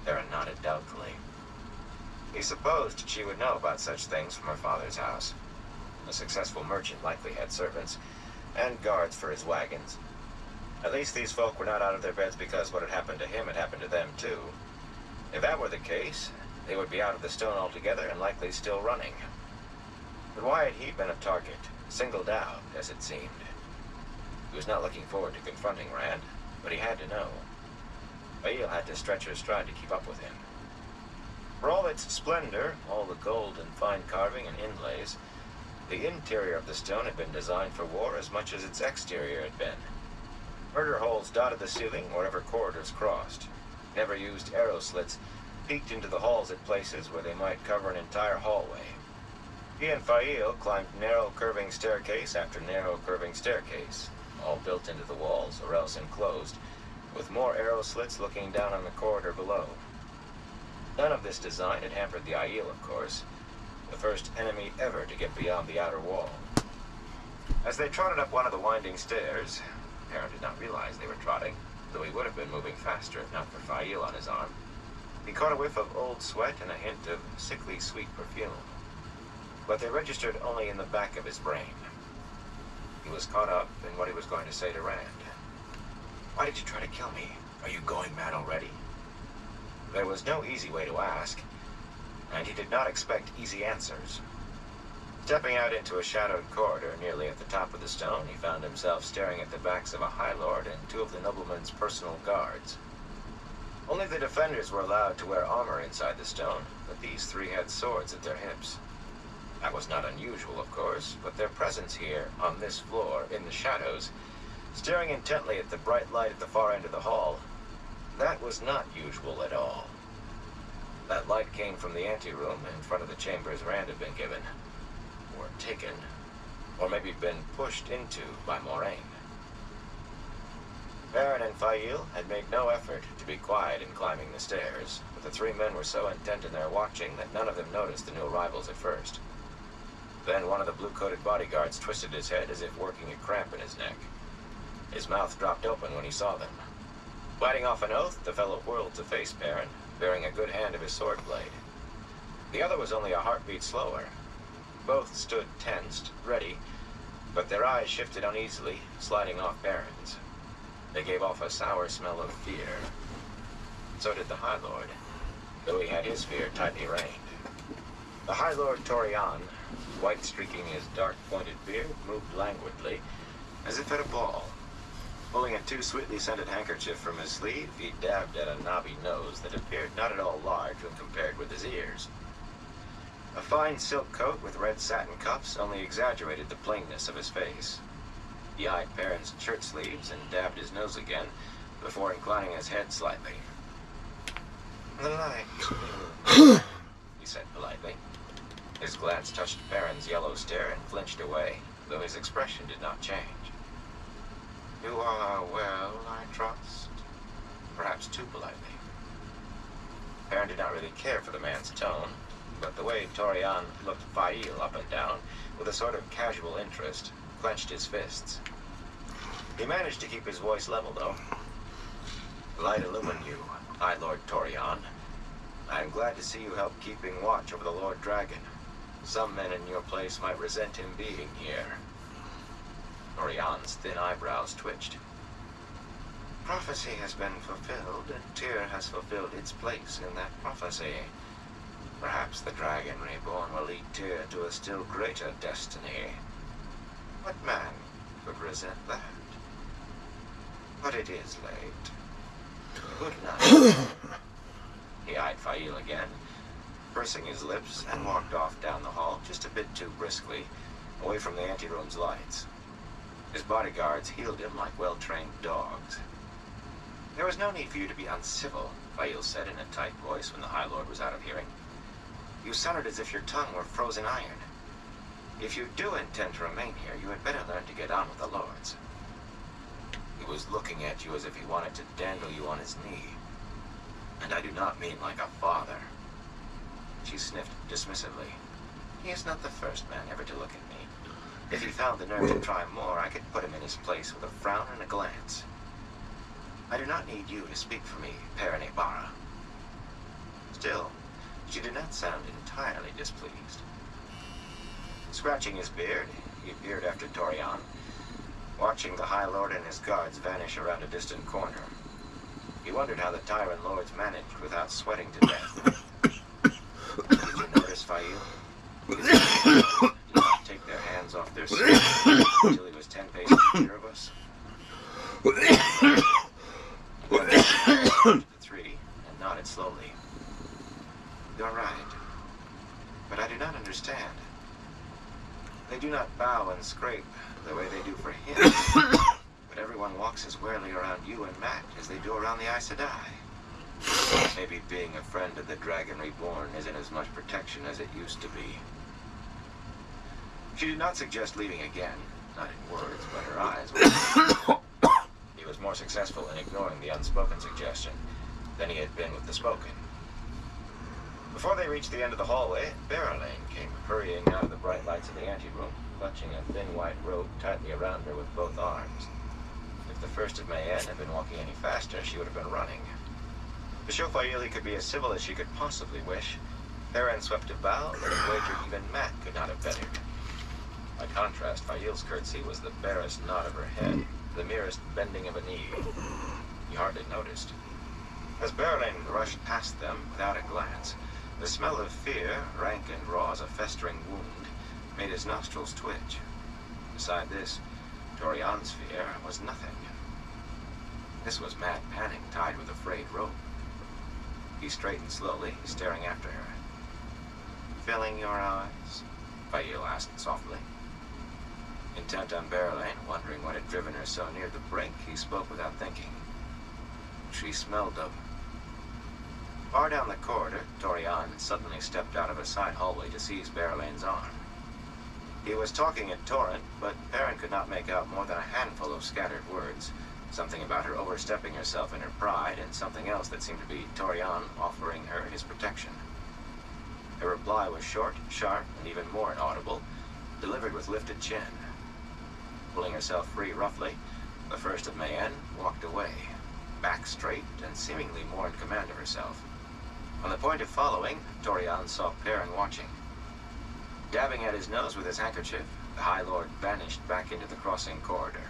A: Perrin nodded doubtfully. He supposed she would know about such things from her father's house. A successful merchant likely had servants, and guards for his wagons. At least these folk were not out of their beds because what had happened to him had happened to them too. If that were the case, they would be out of the stone altogether and likely still running. But why had he been a target, singled out, as it seemed? He was not looking forward to confronting Rand, but he had to know. Faile had to stretch her stride to keep up with him. For all its splendor, all the gold and fine carving and inlays, the interior of the stone had been designed for war as much as its exterior had been. Murder holes dotted the ceiling wherever corridors crossed. Never used arrow slits peeked into the halls at places where they might cover an entire hallway. He and Faile climbed narrow curving staircase after narrow curving staircase, all built into the walls or else enclosed, with more arrow slits looking down on the corridor below. None of this design had hampered the Aiel, of course, the first enemy ever to get beyond the outer wall. As they trotted up one of the winding stairs, Perrin did not realize they were trotting, though he would have been moving faster if not for Faile on his arm. He caught a whiff of old sweat and a hint of sickly sweet perfume. But they registered only in the back of his brain. He was caught up in what he was going to say to Rand. "Why did you try to kill me? Are you going mad already?" There was no easy way to ask, and he did not expect easy answers. Stepping out into a shadowed corridor nearly at the top of the stone, he found himself staring at the backs of a High Lord and two of the nobleman's personal guards. Only the defenders were allowed to wear armor inside the stone, but these three had swords at their hips. That was not unusual, of course, but their presence here, on this floor, in the shadows, staring intently at the bright light at the far end of the hall, that was not usual at all. That light came from the anteroom in front of the chambers Rand had been given, or taken, or maybe been pushed into by Moraine. Perrin and Faile had made no effort to be quiet in climbing the stairs, but the three men were so intent in their watching that none of them noticed the new arrivals at first. Then one of the blue-coated bodyguards twisted his head as if working a cramp in his neck. His mouth dropped open when he saw them. Biting off an oath, the fellow whirled to face Perrin, bearing a good hand of his sword blade. The other was only a heartbeat slower. Both stood tensed, ready, but their eyes shifted uneasily, sliding off Perrin's. They gave off a sour smell of fear. So did the High Lord, though he had his fear tightly reined. The High Lord Torian, white streaking his dark pointed beard, moved languidly, as if at a ball. Pulling a too sweetly scented handkerchief from his sleeve, he dabbed at a knobby nose that appeared not at all large when compared with his ears. A fine silk coat with red satin cuffs only exaggerated the plainness of his face. He eyed Perrin's shirt sleeves and dabbed his nose again, before inclining his head slightly. "The light," he said politely. His glance touched Perrin's yellow stare and flinched away, though his expression did not change. "You are well, I trust?" Perhaps too politely. Perrin did not really care for the man's tone, but the way Torian looked Faile up and down, with a sort of casual interest, clenched his fists. He managed to keep his voice level, though. "Light illumine you, High Lord Torian. I am glad to see you help keeping watch over the Lord Dragon. Some men in your place might resent him being here." Torian's thin eyebrows twitched. "Prophecy has been fulfilled, and Tyr has fulfilled its place in that prophecy. Perhaps the Dragon Reborn will lead Tyr to a still greater destiny. What man could resent that? But it is late. Good night." He eyed Faile again, pursing his lips, and walked off down the hall just a bit too briskly, away from the anteroom's lights. His bodyguards heeled him like well-trained dogs. "There was no need for you to be uncivil," Faile said in a tight voice when the High Lord was out of hearing. "You sounded as if your tongue were frozen iron. If you do intend to remain here, you had better learn to get on with the Lords." He was looking at you as if he wanted to dandle you on his knee. "And I do not mean like a father." She sniffed dismissively. "He is not the first man ever to look at me." If he found the nerve to try more, I could put him in his place with a frown and a glance. I do not need you to speak for me, Perrin Ibarra. Still, she did not sound entirely displeased. Scratching his beard, he peered after Torian, watching the High Lord and his guards vanish around a distant corner. He wondered how the Tyrant Lords managed without sweating to death. Did you notice, Fail? His men did not take their hands off their swords until he was 10 paces clear of us. He the 3 and nodded slowly. You're right, but I do not understand. They do not bow and scrape the way they do for him, but everyone walks as warily around you and Matt as they do around the Aes Sedai. Maybe being a friend of the Dragon Reborn isn't as much protection as it used to be. She did not suggest leaving again, not in words, but her eyes were... He was more successful in ignoring the unspoken suggestion than he had been with the spoken. Before they reached the end of the hallway, Berylane came hurrying out of the bright lights of the anteroom, clutching a thin white robe tightly around her with both arms. If the First of Mayenne had been walking any faster, she would have been running. To show Faili could be as civil as she could possibly wish, Perrin swept a bow that a wager even Matt could not have bettered. By contrast, Fail's curtsy was the barest nod of her head, the merest bending of a knee. He hardly noticed. As Berylane rushed past them without a glance, the smell of fear, rank and raw as a festering wound, made his nostrils twitch. Beside this, Torian's fear was nothing. This was mad panic tied with a frayed rope. He straightened slowly, staring after her. Filling your eyes? Fail asked softly. Intent on Berylane, wondering what had driven her so near the brink, he spoke without thinking. She smelled them. Far down the corridor, Torian suddenly stepped out of a side hallway to seize Berylane's arm. He was talking in Torrent, but Perrin could not make out more than a handful of scattered words. Something about her overstepping herself in her pride, and something else that seemed to be Torian offering her his protection. Her reply was short, sharp, and even more inaudible, delivered with lifted chin. Pulling herself free roughly, the First of Mayenne walked away, back straight and seemingly more in command of herself. On the point of following, Torian saw Perrin watching. Dabbing at his nose with his handkerchief, the High Lord vanished back into the crossing corridor.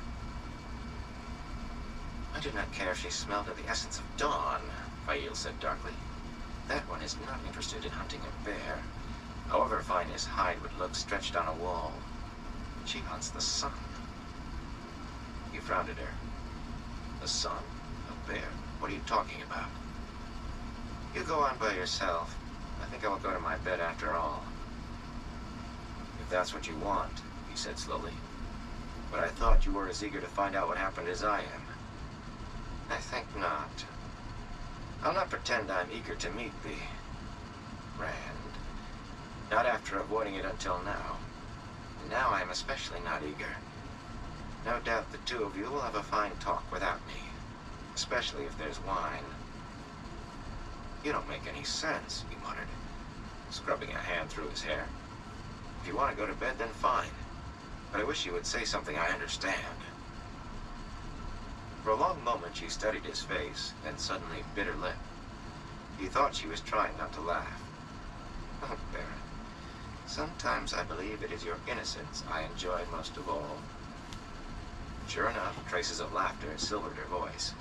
A: I do not care if she smelled of the essence of dawn, Fail said darkly. That one is not interested in hunting a bear, however fine his hide would look stretched on a wall. She hunts the sun. He frowned at her. The sun? A bear? What are you talking about? You go on by yourself. I think I will go to my bed after all. If that's what you want, he said slowly. But I thought you were as eager to find out what happened as I am. I think not. I'll not pretend I'm eager to meet thee, Rand. Not after avoiding it until now. And now I am especially not eager. No doubt the two of you will have a fine talk without me, especially if there's wine. You don't make any sense, he muttered, scrubbing a hand through his hair. If you want to go to bed, then fine. But I wish you would say something I understand. For a long moment she studied his face, then suddenly bit her lip. He thought she was trying not to laugh. Oh, Baron, sometimes I believe it is your innocence I enjoy most of all. Sure enough, traces of laughter silvered her voice.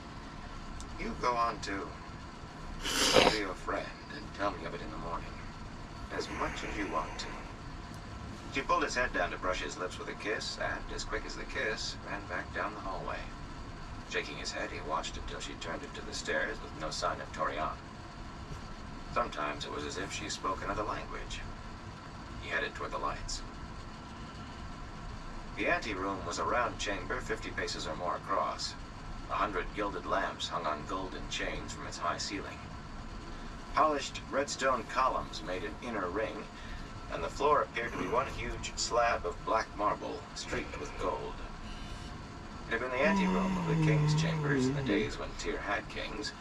A: You go on to be your friend and tell me of it in the morning, as much as you want to. She pulled his head down to brush his lips with a kiss, and, as quick as the kiss, ran back down the hallway. Shaking his head, he watched until she turned into the stairs with no sign of Torian. Sometimes it was as if she spoke another language. He headed toward the lights. The anteroom was a round chamber 50 paces or more across. 100 gilded lamps hung on golden chains from its high ceiling. Polished redstone columns made an inner ring, and the floor appeared to be one huge slab of black marble streaked with gold. It had been the anteroom of the king's chambers in the days when Tyr had kings,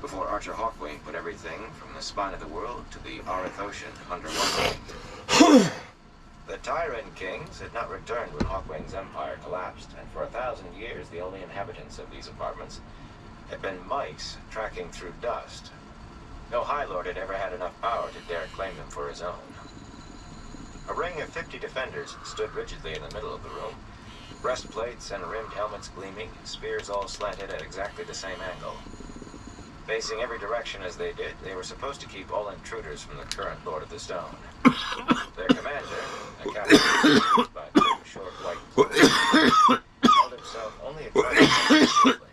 A: before Archer Hawkwing put everything from the spine of the world to the Arith Ocean under one wing. The Tyran kings had not returned when Hawkwing's empire collapsed, and for 1,000 years the only inhabitants of these apartments had been mice tracking through dust. No High Lord had ever had enough power to dare claim them for his own. A ring of 50 defenders stood rigidly in the middle of the room, breastplates and rimmed helmets gleaming, spears all slanted at exactly the same angle. Facing every direction as they did, they were supposed to keep all intruders from the current Lord of the Stone. Their commander, a captain by two short white cloaks, held himself only a trifle shortly.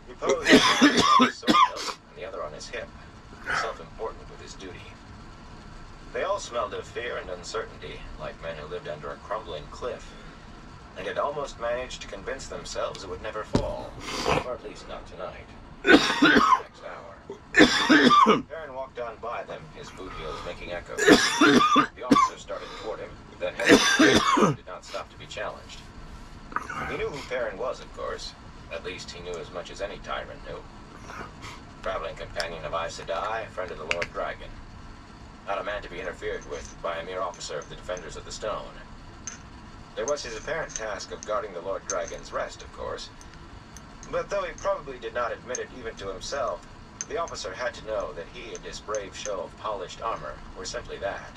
A: He posed on his sword hilt and the other on his hip, self-important with his duty. They all smelled of fear and uncertainty, like men who lived under a crumbling cliff, and had almost managed to convince themselves it would never fall, or at least not tonight. Next hour. Perrin walked on by them, his boot heels making echoes. The officer started toward him, then did not stop to be challenged. He knew who Perrin was, of course. At least he knew as much as any tyrant knew. Traveling companion of Aes Sedai, friend of the Lord Dragon. Not a man to be interfered with by a mere officer of the Defenders of the Stone. There was his apparent task of guarding the Lord Dragon's rest, of course. But though he probably did not admit it even to himself, the officer had to know that he and his brave show of polished armor were simply that.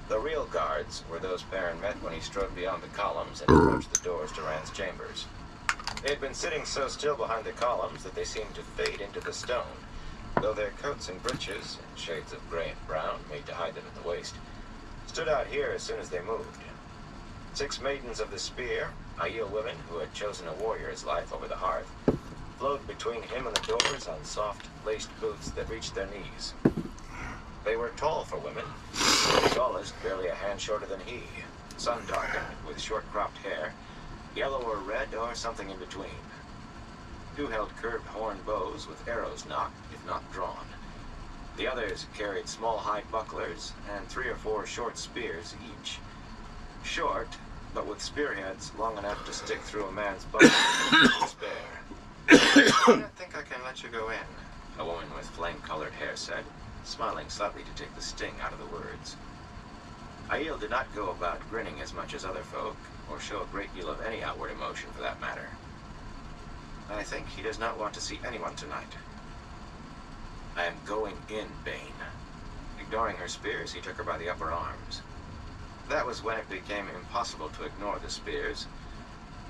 A: The real guards were those Perrin met when he strode beyond the columns and approached the doors to Rand's chambers. They had been sitting so still behind the columns that they seemed to fade into the stone, though their coats and breeches, in shades of gray and brown, made to hide them at the waist, stood out here as soon as they moved. 6 maidens of the spear, Aiel women who had chosen a warrior's life over the hearth, flowed between him and the doors on soft, laced boots that reached their knees. They were tall for women, the tallest barely a hand shorter than he, sun-darkened, with short-cropped hair, yellow or red or something in between. 2 held curved horn bows with arrows nocked, if not drawn. The others carried small hide bucklers and 3 or 4 short spears each. Short, but with spearheads long enough to stick through a man's body to spare. I don't think I can let you go in, a woman with flame-colored hair said, smiling slightly to take the sting out of the words. Aiel did not go about grinning as much as other folk, or show a great deal of any outward emotion for that matter. I think he does not want to see anyone tonight. I am going in, Bane. Ignoring her spears, he took her by the upper arms. That was when it became impossible to ignore the spears,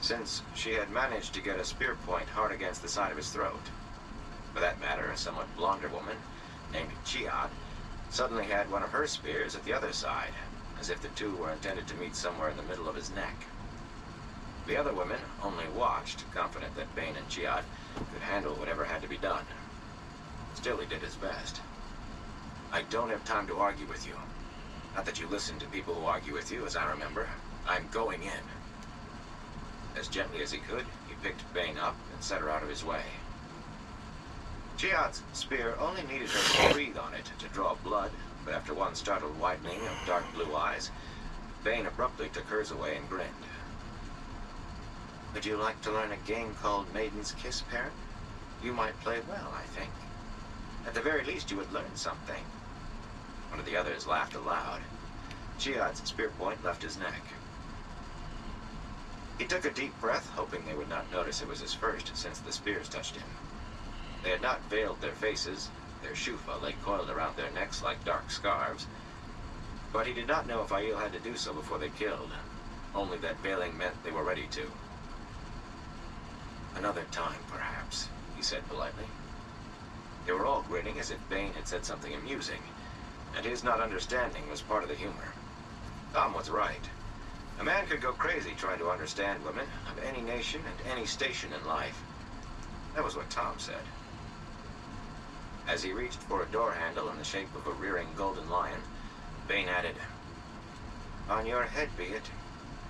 A: since she had managed to get a spear point hard against the side of his throat. For that matter, a somewhat blonder woman, named Chiad, suddenly had one of her spears at the other side, as if the two were intended to meet somewhere in the middle of his neck. The other women only watched, confident that Bane and Chiad could handle whatever had to be done. Still, he did his best. I don't have time to argue with you. Not that you listen to people who argue with you, as I remember. I'm going in. As gently as he could, he picked Bane up and set her out of his way. Chiad's spear only needed her to breathe on it to draw blood, but after one startled widening of dark blue eyes, Bane abruptly took hers away and grinned. Would you like to learn a game called Maiden's Kiss, Perrin? You might play well, I think. At the very least, you would learn something. One of the others laughed aloud. Chiad's spear point left his neck. He took a deep breath, hoping they would not notice it was his first since the spears touched him. They had not veiled their faces. Their shufa lay coiled around their necks like dark scarves. But he did not know if Aiel had to do so before they killed. Only that veiling meant they were ready to. Another time, perhaps, he said politely. They were all grinning as if Bane had said something amusing, and his not understanding was part of the humor. Tom was right. A man could go crazy trying to understand women of any nation and any station in life. That was what Tom said. As he reached for a door handle in the shape of a rearing golden lion, Bane added, "On your head be it.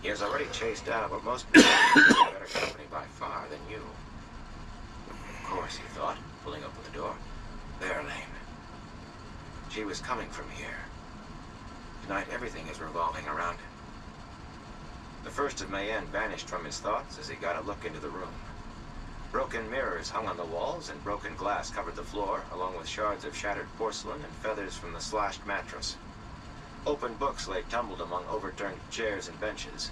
A: He has already chased out what most people are better company by far than you." Of course, he thought, pulling open the door. There, Lane. She was coming from here. Tonight, everything is revolving around it. The first of Mayenne vanished from his thoughts as he got a look into the room. Broken mirrors hung on the walls, and broken glass covered the floor, along with shards of shattered porcelain and feathers from the slashed mattress. Open books lay tumbled among overturned chairs and benches,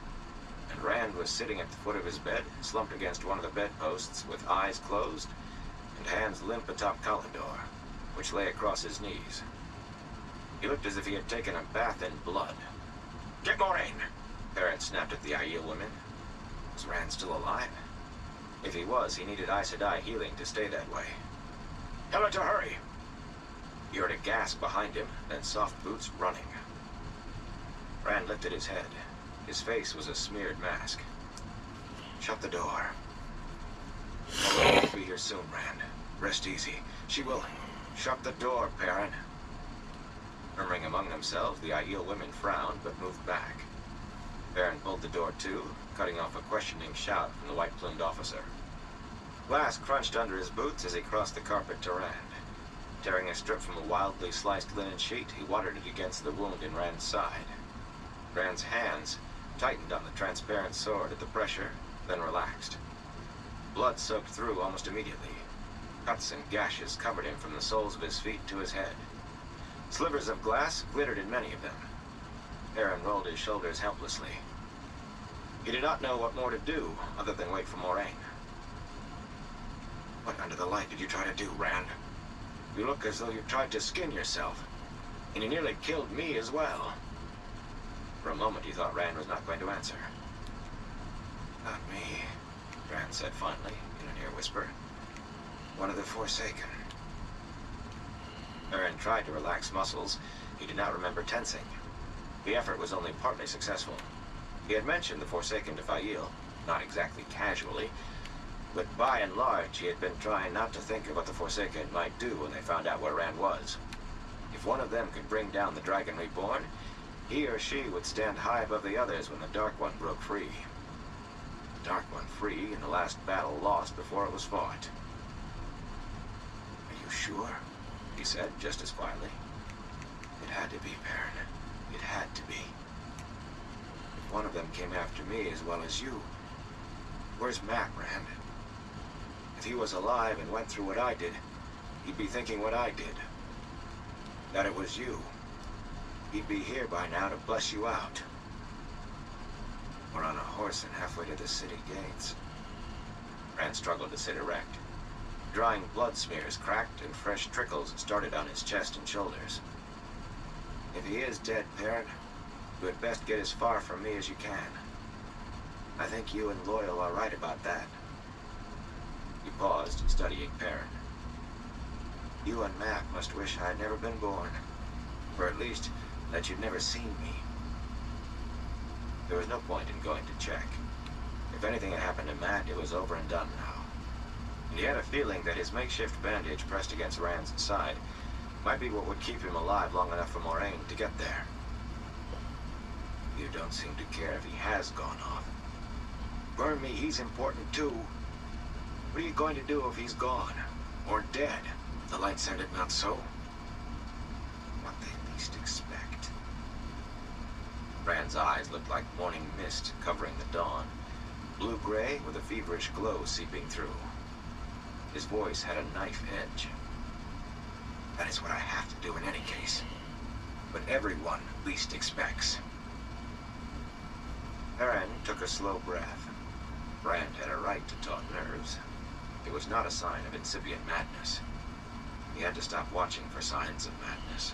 A: and Rand was sitting at the foot of his bed, slumped against one of the bedposts with eyes closed and hands limp atop Kalendor, which lay across his knees. He looked as if he had taken a bath in blood. "Get Moraine!" Perrin snapped at the Aiel women. Was Rand still alive? If he was, he needed Aes Sedai healing to stay that way. "Tell her to hurry!" He heard a gasp behind him, then soft boots running. Rand lifted his head. His face was a smeared mask. "Shut the door." "Moraine will be here soon, Rand. Rest easy. She will..." "Shut the door, Perrin." Murmuring among themselves, the Aiel women frowned, but moved back. Perrin pulled the door to, cutting off a questioning shout from the white-plumed officer. Glass crunched under his boots as he crossed the carpet to Rand. Tearing a strip from a wildly sliced linen sheet, he watered it against the wound in Rand's side. Rand's hands tightened on the transparent sword at the pressure, then relaxed. Blood soaked through almost immediately. Cuts and gashes covered him from the soles of his feet to his head. Slivers of glass glittered in many of them. Perrin rolled his shoulders helplessly. He did not know what more to do other than wait for Moraine. "What under the light did you try to do, Rand? You look as though you tried to skin yourself, and you nearly killed me as well." For a moment he thought Rand was not going to answer. "Not me," Rand said finally, in a near whisper. "One of the Forsaken." Perrin tried to relax muscles he did not remember tensing. The effort was only partly successful. He had mentioned the Forsaken to Faile, not exactly casually, but by and large he had been trying not to think of what the Forsaken might do when they found out where Rand was. If one of them could bring down the Dragon Reborn, he or she would stand high above the others when the Dark One broke free. The Dark One free in the last battle lost before it was fought. "Are you sure?" he said, just as quietly. "It had to be, Perrin. It had to be. If one of them came after me as well as you, where's Mat, Rand? If he was alive and went through what I did, he'd be thinking what I did. That it was you. He'd be here by now to bless you out. Or on a horse and halfway to the city gates." Rand struggled to sit erect. Drying blood smears cracked and fresh trickles started on his chest and shoulders. "If he is dead, Perrin, you had best get as far from me as you can. I think you and Loial are right about that." He paused, studying Perrin. "You and Mat must wish I had never been born. Or at least, that you'd never seen me." There was no point in going to check. If anything had happened to Mat, it was over and done now. And he had a feeling that his makeshift bandage pressed against Rand's side might be what would keep him alive long enough for Moraine to get there. "You don't seem to care if he has gone off." "Burn me, he's important too. What are you going to do if he's gone? Or dead? The light said it not so." What they least expect. Rand's eyes looked like morning mist covering the dawn, blue-gray with a feverish glow seeping through. His voice had a knife edge. "That is what I have to do in any case. But everyone least expects." Perrin took a slow breath. Rand had a right to taut nerves. It was not a sign of incipient madness. He had to stop watching for signs of madness.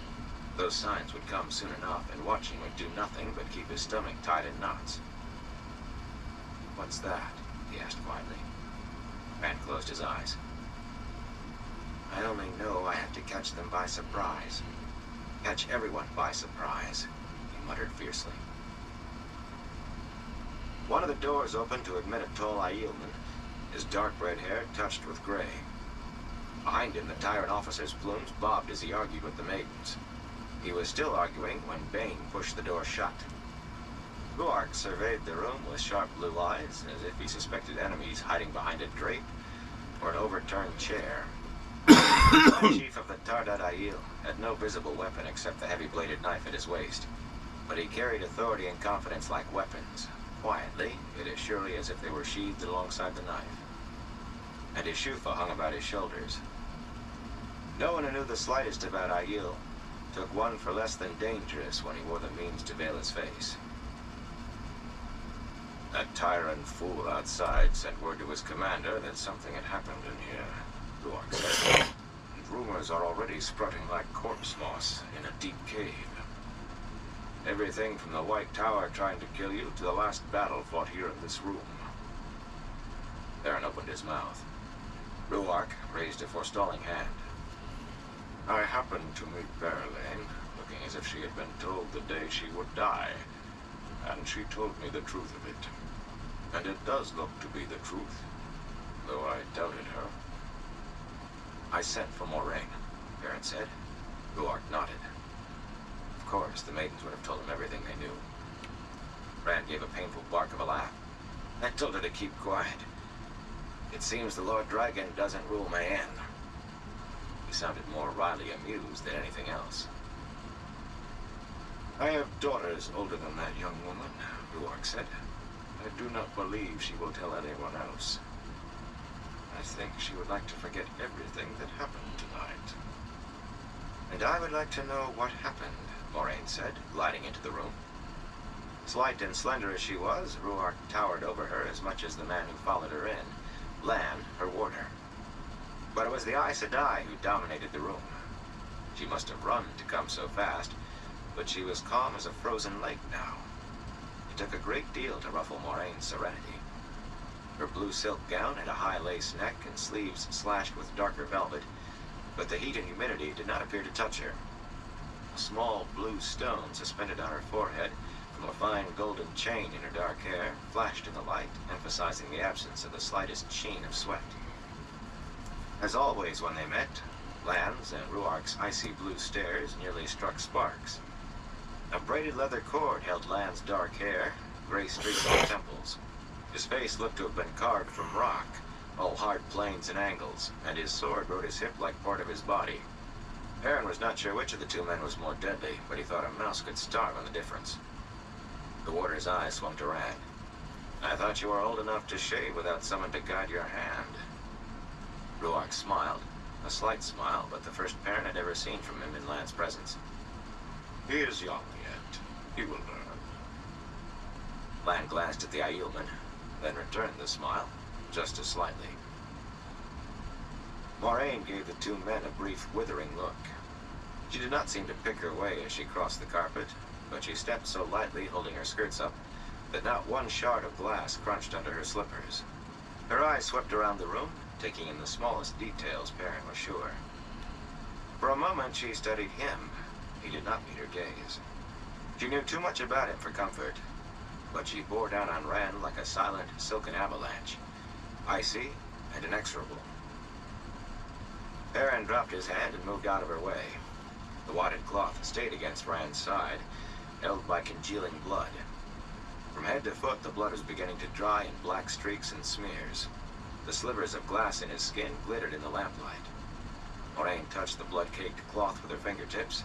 A: Those signs would come soon enough, and watching would do nothing but keep his stomach tied in knots. "What's that?" he asked quietly. Rand closed his eyes. "I only know I have to catch them by surprise. Catch everyone by surprise," he muttered fiercely. One of the doors opened to admit a tall Aielman, his dark red hair touched with gray. Behind him, the tyrant officer's plumes bobbed as he argued with the maidens. He was still arguing when Bane pushed the door shut. Guark surveyed the room with sharp blue eyes, as if he suspected enemies hiding behind a drape or an overturned chair. The chief of the Tardat Aiel had no visible weapon except the heavy-bladed knife at his waist, but he carried authority and confidence like weapons, quietly, yet as surely as if they were sheathed alongside the knife. And his shufa hung about his shoulders. No one who knew the slightest about Aiel Took one for less than dangerous when he wore the means to veil his face. That tyrant fool outside sent word to his commander that something had happened in here, Ruark said. And rumors are already sprouting like corpse moss in a deep cave. Everything from the White Tower trying to kill you to the last battle fought here in this room. Perrin opened his mouth. Ruark raised a forestalling hand. I happened to meet Berelain, looking as if she had been told the day she would die, and she told me the truth of it. And it does look to be the truth, though I doubted her. I sent for Moraine, Perrin said. Ruark nodded. Of course, the maidens would have told him everything they knew. Rand gave a painful bark of a laugh. I told her to keep quiet. It seems the Lord Dragon doesn't rule Mayenne. He sounded more wryly amused than anything else. I have daughters older than that young woman, Ruark said. I do not believe she will tell anyone else. I think she would like to forget everything that happened tonight. And I would like to know what happened, Moraine said, gliding into the room. Slight and slender as she was, Ruark towered over her as much as the man who followed her in, Lan, her warder. But it was the Aes Sedai who dominated the room. She must have run to come so fast, but she was calm as a frozen lake now. It took a great deal to ruffle Moraine's serenity. Her blue silk gown had a high lace neck and sleeves slashed with darker velvet, but the heat and humidity did not appear to touch her. A small blue stone suspended on her forehead from a fine golden chain in her dark hair flashed in the light, emphasizing the absence of the slightest sheen of sweat. As always when they met, Lan's and Ruark's icy blue stares nearly struck sparks. A braided leather cord held Lan's dark hair, gray streaks on the temples. His face looked to have been carved from rock, all hard planes and angles, and his sword rode his hip like part of his body. Perrin was not sure which of the two men was more deadly, but he thought a mouse could starve on the difference. The warder's eyes swung to Rand. I thought you were old enough to shave without someone to guide your hand. Ruark smiled, a slight smile, but the first Perrin had ever seen from him in Lan's presence. He is young yet. He will learn. Lan glanced at the Aielman, then returned the smile, just as slightly. Moraine gave the two men a brief, withering look. She did not seem to pick her way as she crossed the carpet, but she stepped so lightly, holding her skirts up, that not one shard of glass crunched under her slippers. Her eyes swept around the room, taking in the smallest details, Perrin was sure. For a moment she studied him. He did not meet her gaze. She knew too much about him for comfort, but she bore down on Rand like a silent, silken avalanche, icy and inexorable. Perrin dropped his hand and moved out of her way. The wadded cloth stayed against Rand's side, held by congealing blood. From head to foot, the blood was beginning to dry in black streaks and smears. The slivers of glass in his skin glittered in the lamplight. Moraine touched the blood-caked cloth with her fingertips,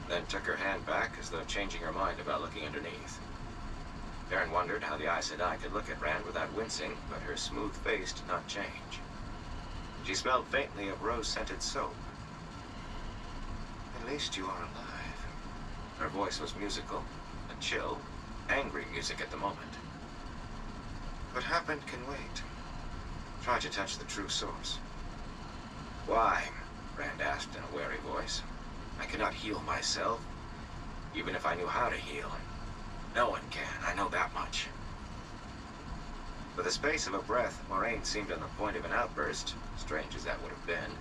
A: then took her hand back as though changing her mind about looking underneath. Perrin wondered how the Aes Sedai could look at Rand without wincing, but her smooth face did not change. She smelled faintly of rose-scented soap. At least you are alive. Her voice was musical, a chill, angry music at the moment. What happened can wait. Try to touch the true source. Why? Rand asked in a wary voice. I cannot heal myself, even if I knew how to heal. No one can, I know that much. For the space of a breath, Moraine seemed on the point of an outburst, strange as that would have been.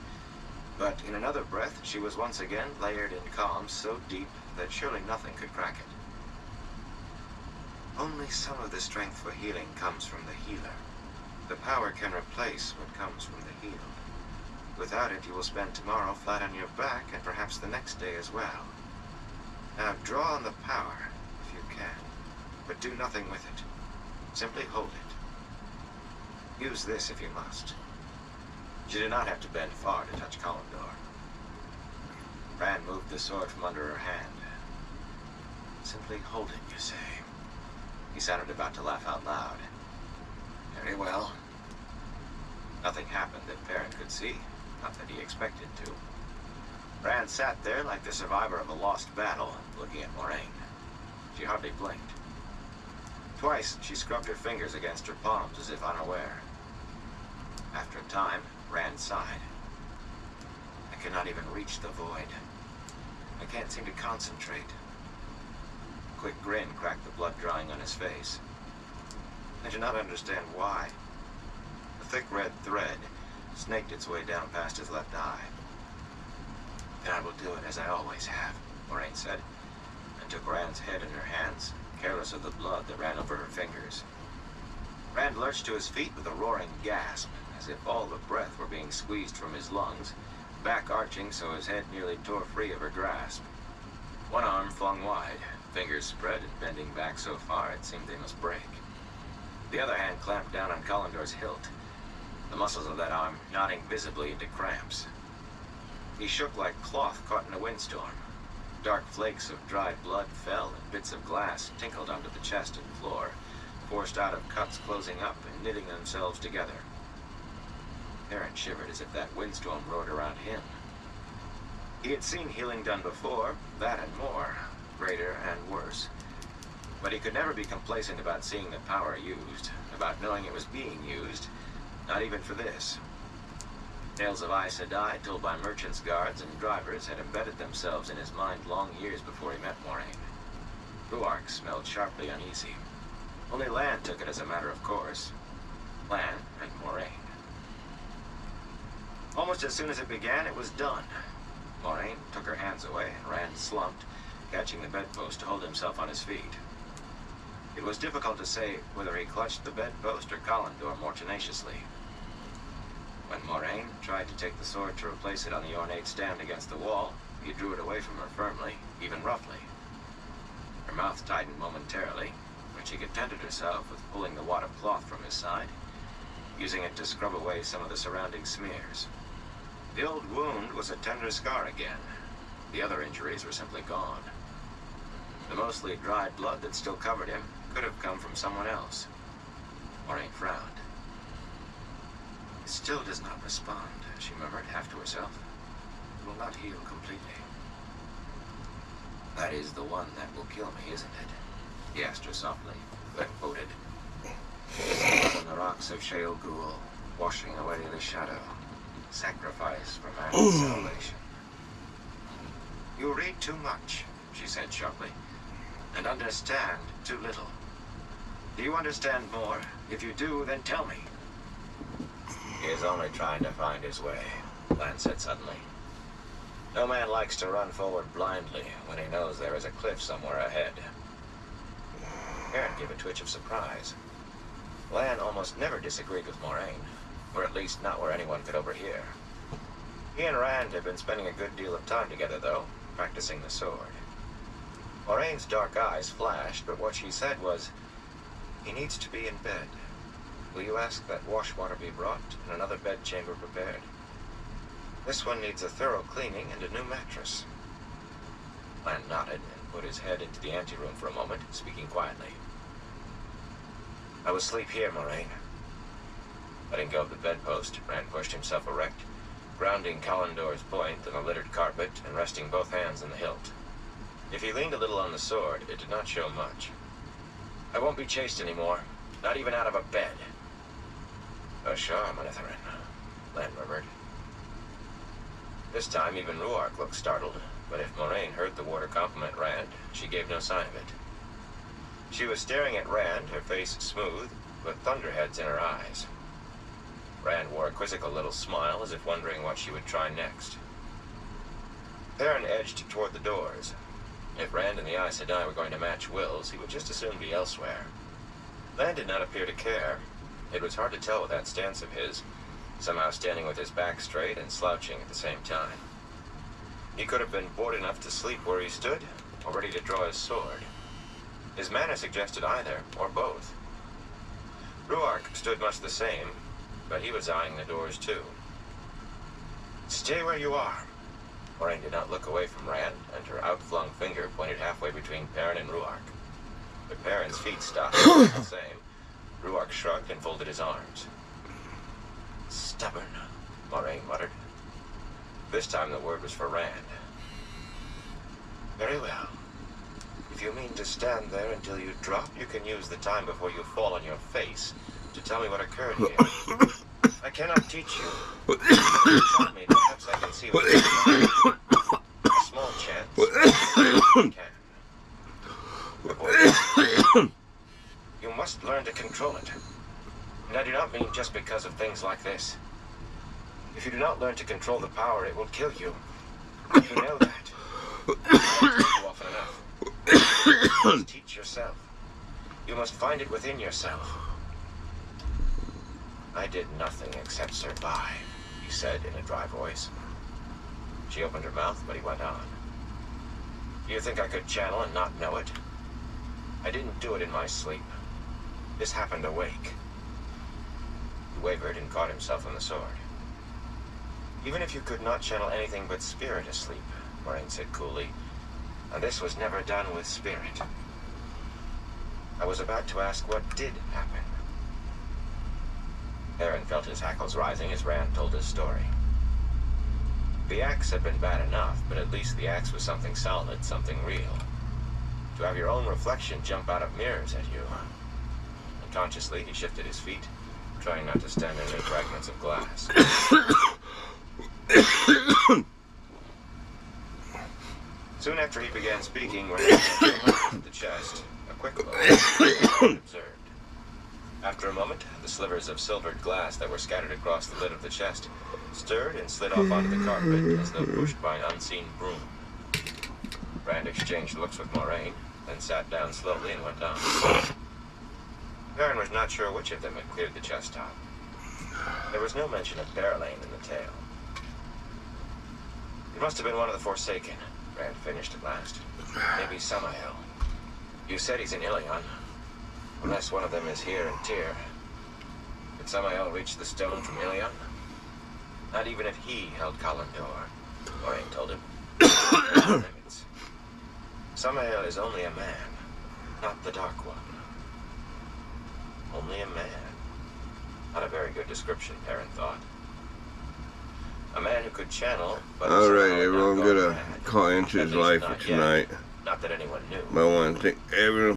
A: But in another breath, she was once again layered in calm so deep that surely nothing could crack it. Only some of the strength for healing comes from the healer. The power can replace what comes from the healed. Without it, you will spend tomorrow flat on your back, and perhaps the next day as well. Now draw on the power, if you can, but do nothing with it. Simply hold it. Use this if you must. She did not have to bend far to touch Kalimdor. Rand moved the sword from under her hand. Simply hold it, you say? He sounded about to laugh out loud. Very well. Nothing happened that Perrin could see, not that he expected to. Rand sat there like the survivor of a lost battle, looking at Moraine. She hardly blinked. Twice, she scrubbed her fingers against her palms as if unaware. After a time, Rand sighed. I cannot even reach the void. I can't seem to concentrate. A quick grin cracked the blood drying on his face. I do not understand why. A thick red thread snaked its way down past his left eye. Then I will do it as I always have, Moraine said, and took Rand's head in her hands, careless of the blood that ran over her fingers. Rand lurched to his feet with a roaring gasp, as if all the breath were being squeezed from his lungs, back arching so his head nearly tore free of her grasp. One arm flung wide, fingers spread and bending back so far it seemed they must break. The other hand clamped down on Collindor's hilt, the muscles of that arm knotting visibly into cramps. He shook like cloth caught in a windstorm. Dark flakes of dried blood fell and bits of glass tinkled onto the chest and floor, forced out of cuts closing up and knitting themselves together. Perrin shivered as if that windstorm roared around him. He had seen healing done before, that and more, greater and worse. But he could never be complacent about seeing the power used, about knowing it was being used, not even for this. Tales of Aes Sedai told by merchants, guards, and drivers had embedded themselves in his mind long years before he met Moraine. Rhuarc smelled sharply uneasy. Only Lan took it as a matter of course. Lan and Moraine. Almost as soon as it began, it was done. Moraine took her hands away, and Rand slumped, catching the bedpost to hold himself on his feet. It was difficult to say whether he clutched the bedpost or Collindor more tenaciously. When Moraine tried to take the sword to replace it on the ornate stand against the wall, he drew it away from her firmly, even roughly. Her mouth tightened momentarily, but she contented herself with pulling the wad of cloth from his side, using it to scrub away some of the surrounding smears. The old wound was a tender scar again. The other injuries were simply gone. The mostly dried blood that still covered him could have come from someone else. Moraine frowned. It still does not respond, she murmured, half to herself. It will not heal completely. That is the one that will kill me, isn't it? He asked her softly, then quoted. On the rocks of Shale Ghul, washing away the shadow. Sacrifice for man's salvation. You read too much, she said sharply, and understand too little. Do you understand more? If you do, then tell me. He is only trying to find his way, Lan said suddenly. No man likes to run forward blindly when he knows there is a cliff somewhere ahead. Perrin gave a twitch of surprise. Lan almost never disagreed with Moraine, or at least not where anyone could overhear. He and Rand had been spending a good deal of time together, though, practicing the sword. Moraine's dark eyes flashed, but what she said was, he needs to be in bed. Will you ask that wash water be brought and another bed chamber prepared? This one needs a thorough cleaning and a new mattress. Lan nodded and put his head into the anteroom for a moment, speaking quietly. I will sleep here, Moraine. Letting go of the bedpost, Rand pushed himself erect, grounding Collindor's point on the littered carpet and resting both hands in the hilt. If he leaned a little on the sword, it did not show much. I won't be chased anymore, not even out of a bed. Ashar, Manetheren, Lan murmured. This time even Rhuarc looked startled, but if Moraine heard the warder compliment Rand, she gave no sign of it. She was staring at Rand, her face smooth, with thunderheads in her eyes. Rand wore a quizzical little smile, as if wondering what she would try next. Perrin edged toward the doors. If Rand and the Aes Sedai were going to match wills, he would just as soon be elsewhere. Lan did not appear to care. It was hard to tell with that stance of his, somehow standing with his back straight and slouching at the same time. He could have been bored enough to sleep where he stood, or ready to draw his sword. His manner suggested either, or both. Rhuarc stood much the same, but he was eyeing the doors too. Stay where you are. Moraine did not look away from Rand, and her outflung finger pointed halfway between Perrin and Rhuarc. But Perrin's feet stopped the same. Rhuarc shrugged and folded his arms. Stubborn, Moraine muttered. This time the word was for Rand. Very well. If you mean to stand there until you drop, you can use the time before you fall on your face to tell me what occurred here. I cannot teach you. Tell me, perhaps I can see what is going on. A small chance. You can. You must learn to control it. And I do not mean just because of things like this. If you do not learn to control the power, it will kill you. You know that. I told you often enough. You must teach yourself. You must find it within yourself. I did nothing except survive, he said in a dry voice. She opened her mouth, but he went on. Do you think I could channel and not know it? I didn't do it in my sleep. This happened awake. He wavered and caught himself on the sword. Even if you could not channel anything but spirit asleep, Moraine said coolly, and this was never done with spirit. I was about to ask what did happen. Perrin felt his hackles rising as Rand told his story. The axe had been bad enough, but at least the axe was something solid, something real. To have your own reflection jump out of mirrors at you. Unconsciously, he shifted his feet, trying not to stand under fragments of glass. Soon after he began speaking, Rand came the chest, a quick look, observed. After a moment, the slivers of silvered glass that were scattered across the lid of the chest stirred and slid off onto the carpet as though pushed by an unseen broom. Rand exchanged looks with Moraine, then sat down slowly and went on. Perrin was not sure which of them had cleared the chest top. There was no mention of Berelain in the tale. It must have been one of the Forsaken, Rand finished at last. Maybe Samael. You said he's in Ilion. Unless one of them is here in Tyr. Did Samael reach the stone from Ilion? Not even if he held Kalandor, Moraine told him. Limits. Samael is only a man, not the Dark One. Only a man. Not a very good description, Perrin thought. A man who could channel, but
B: alright, everyone, I'm gonna call into his life for tonight.
A: Not that anyone knew.
B: But I want to thank everyone.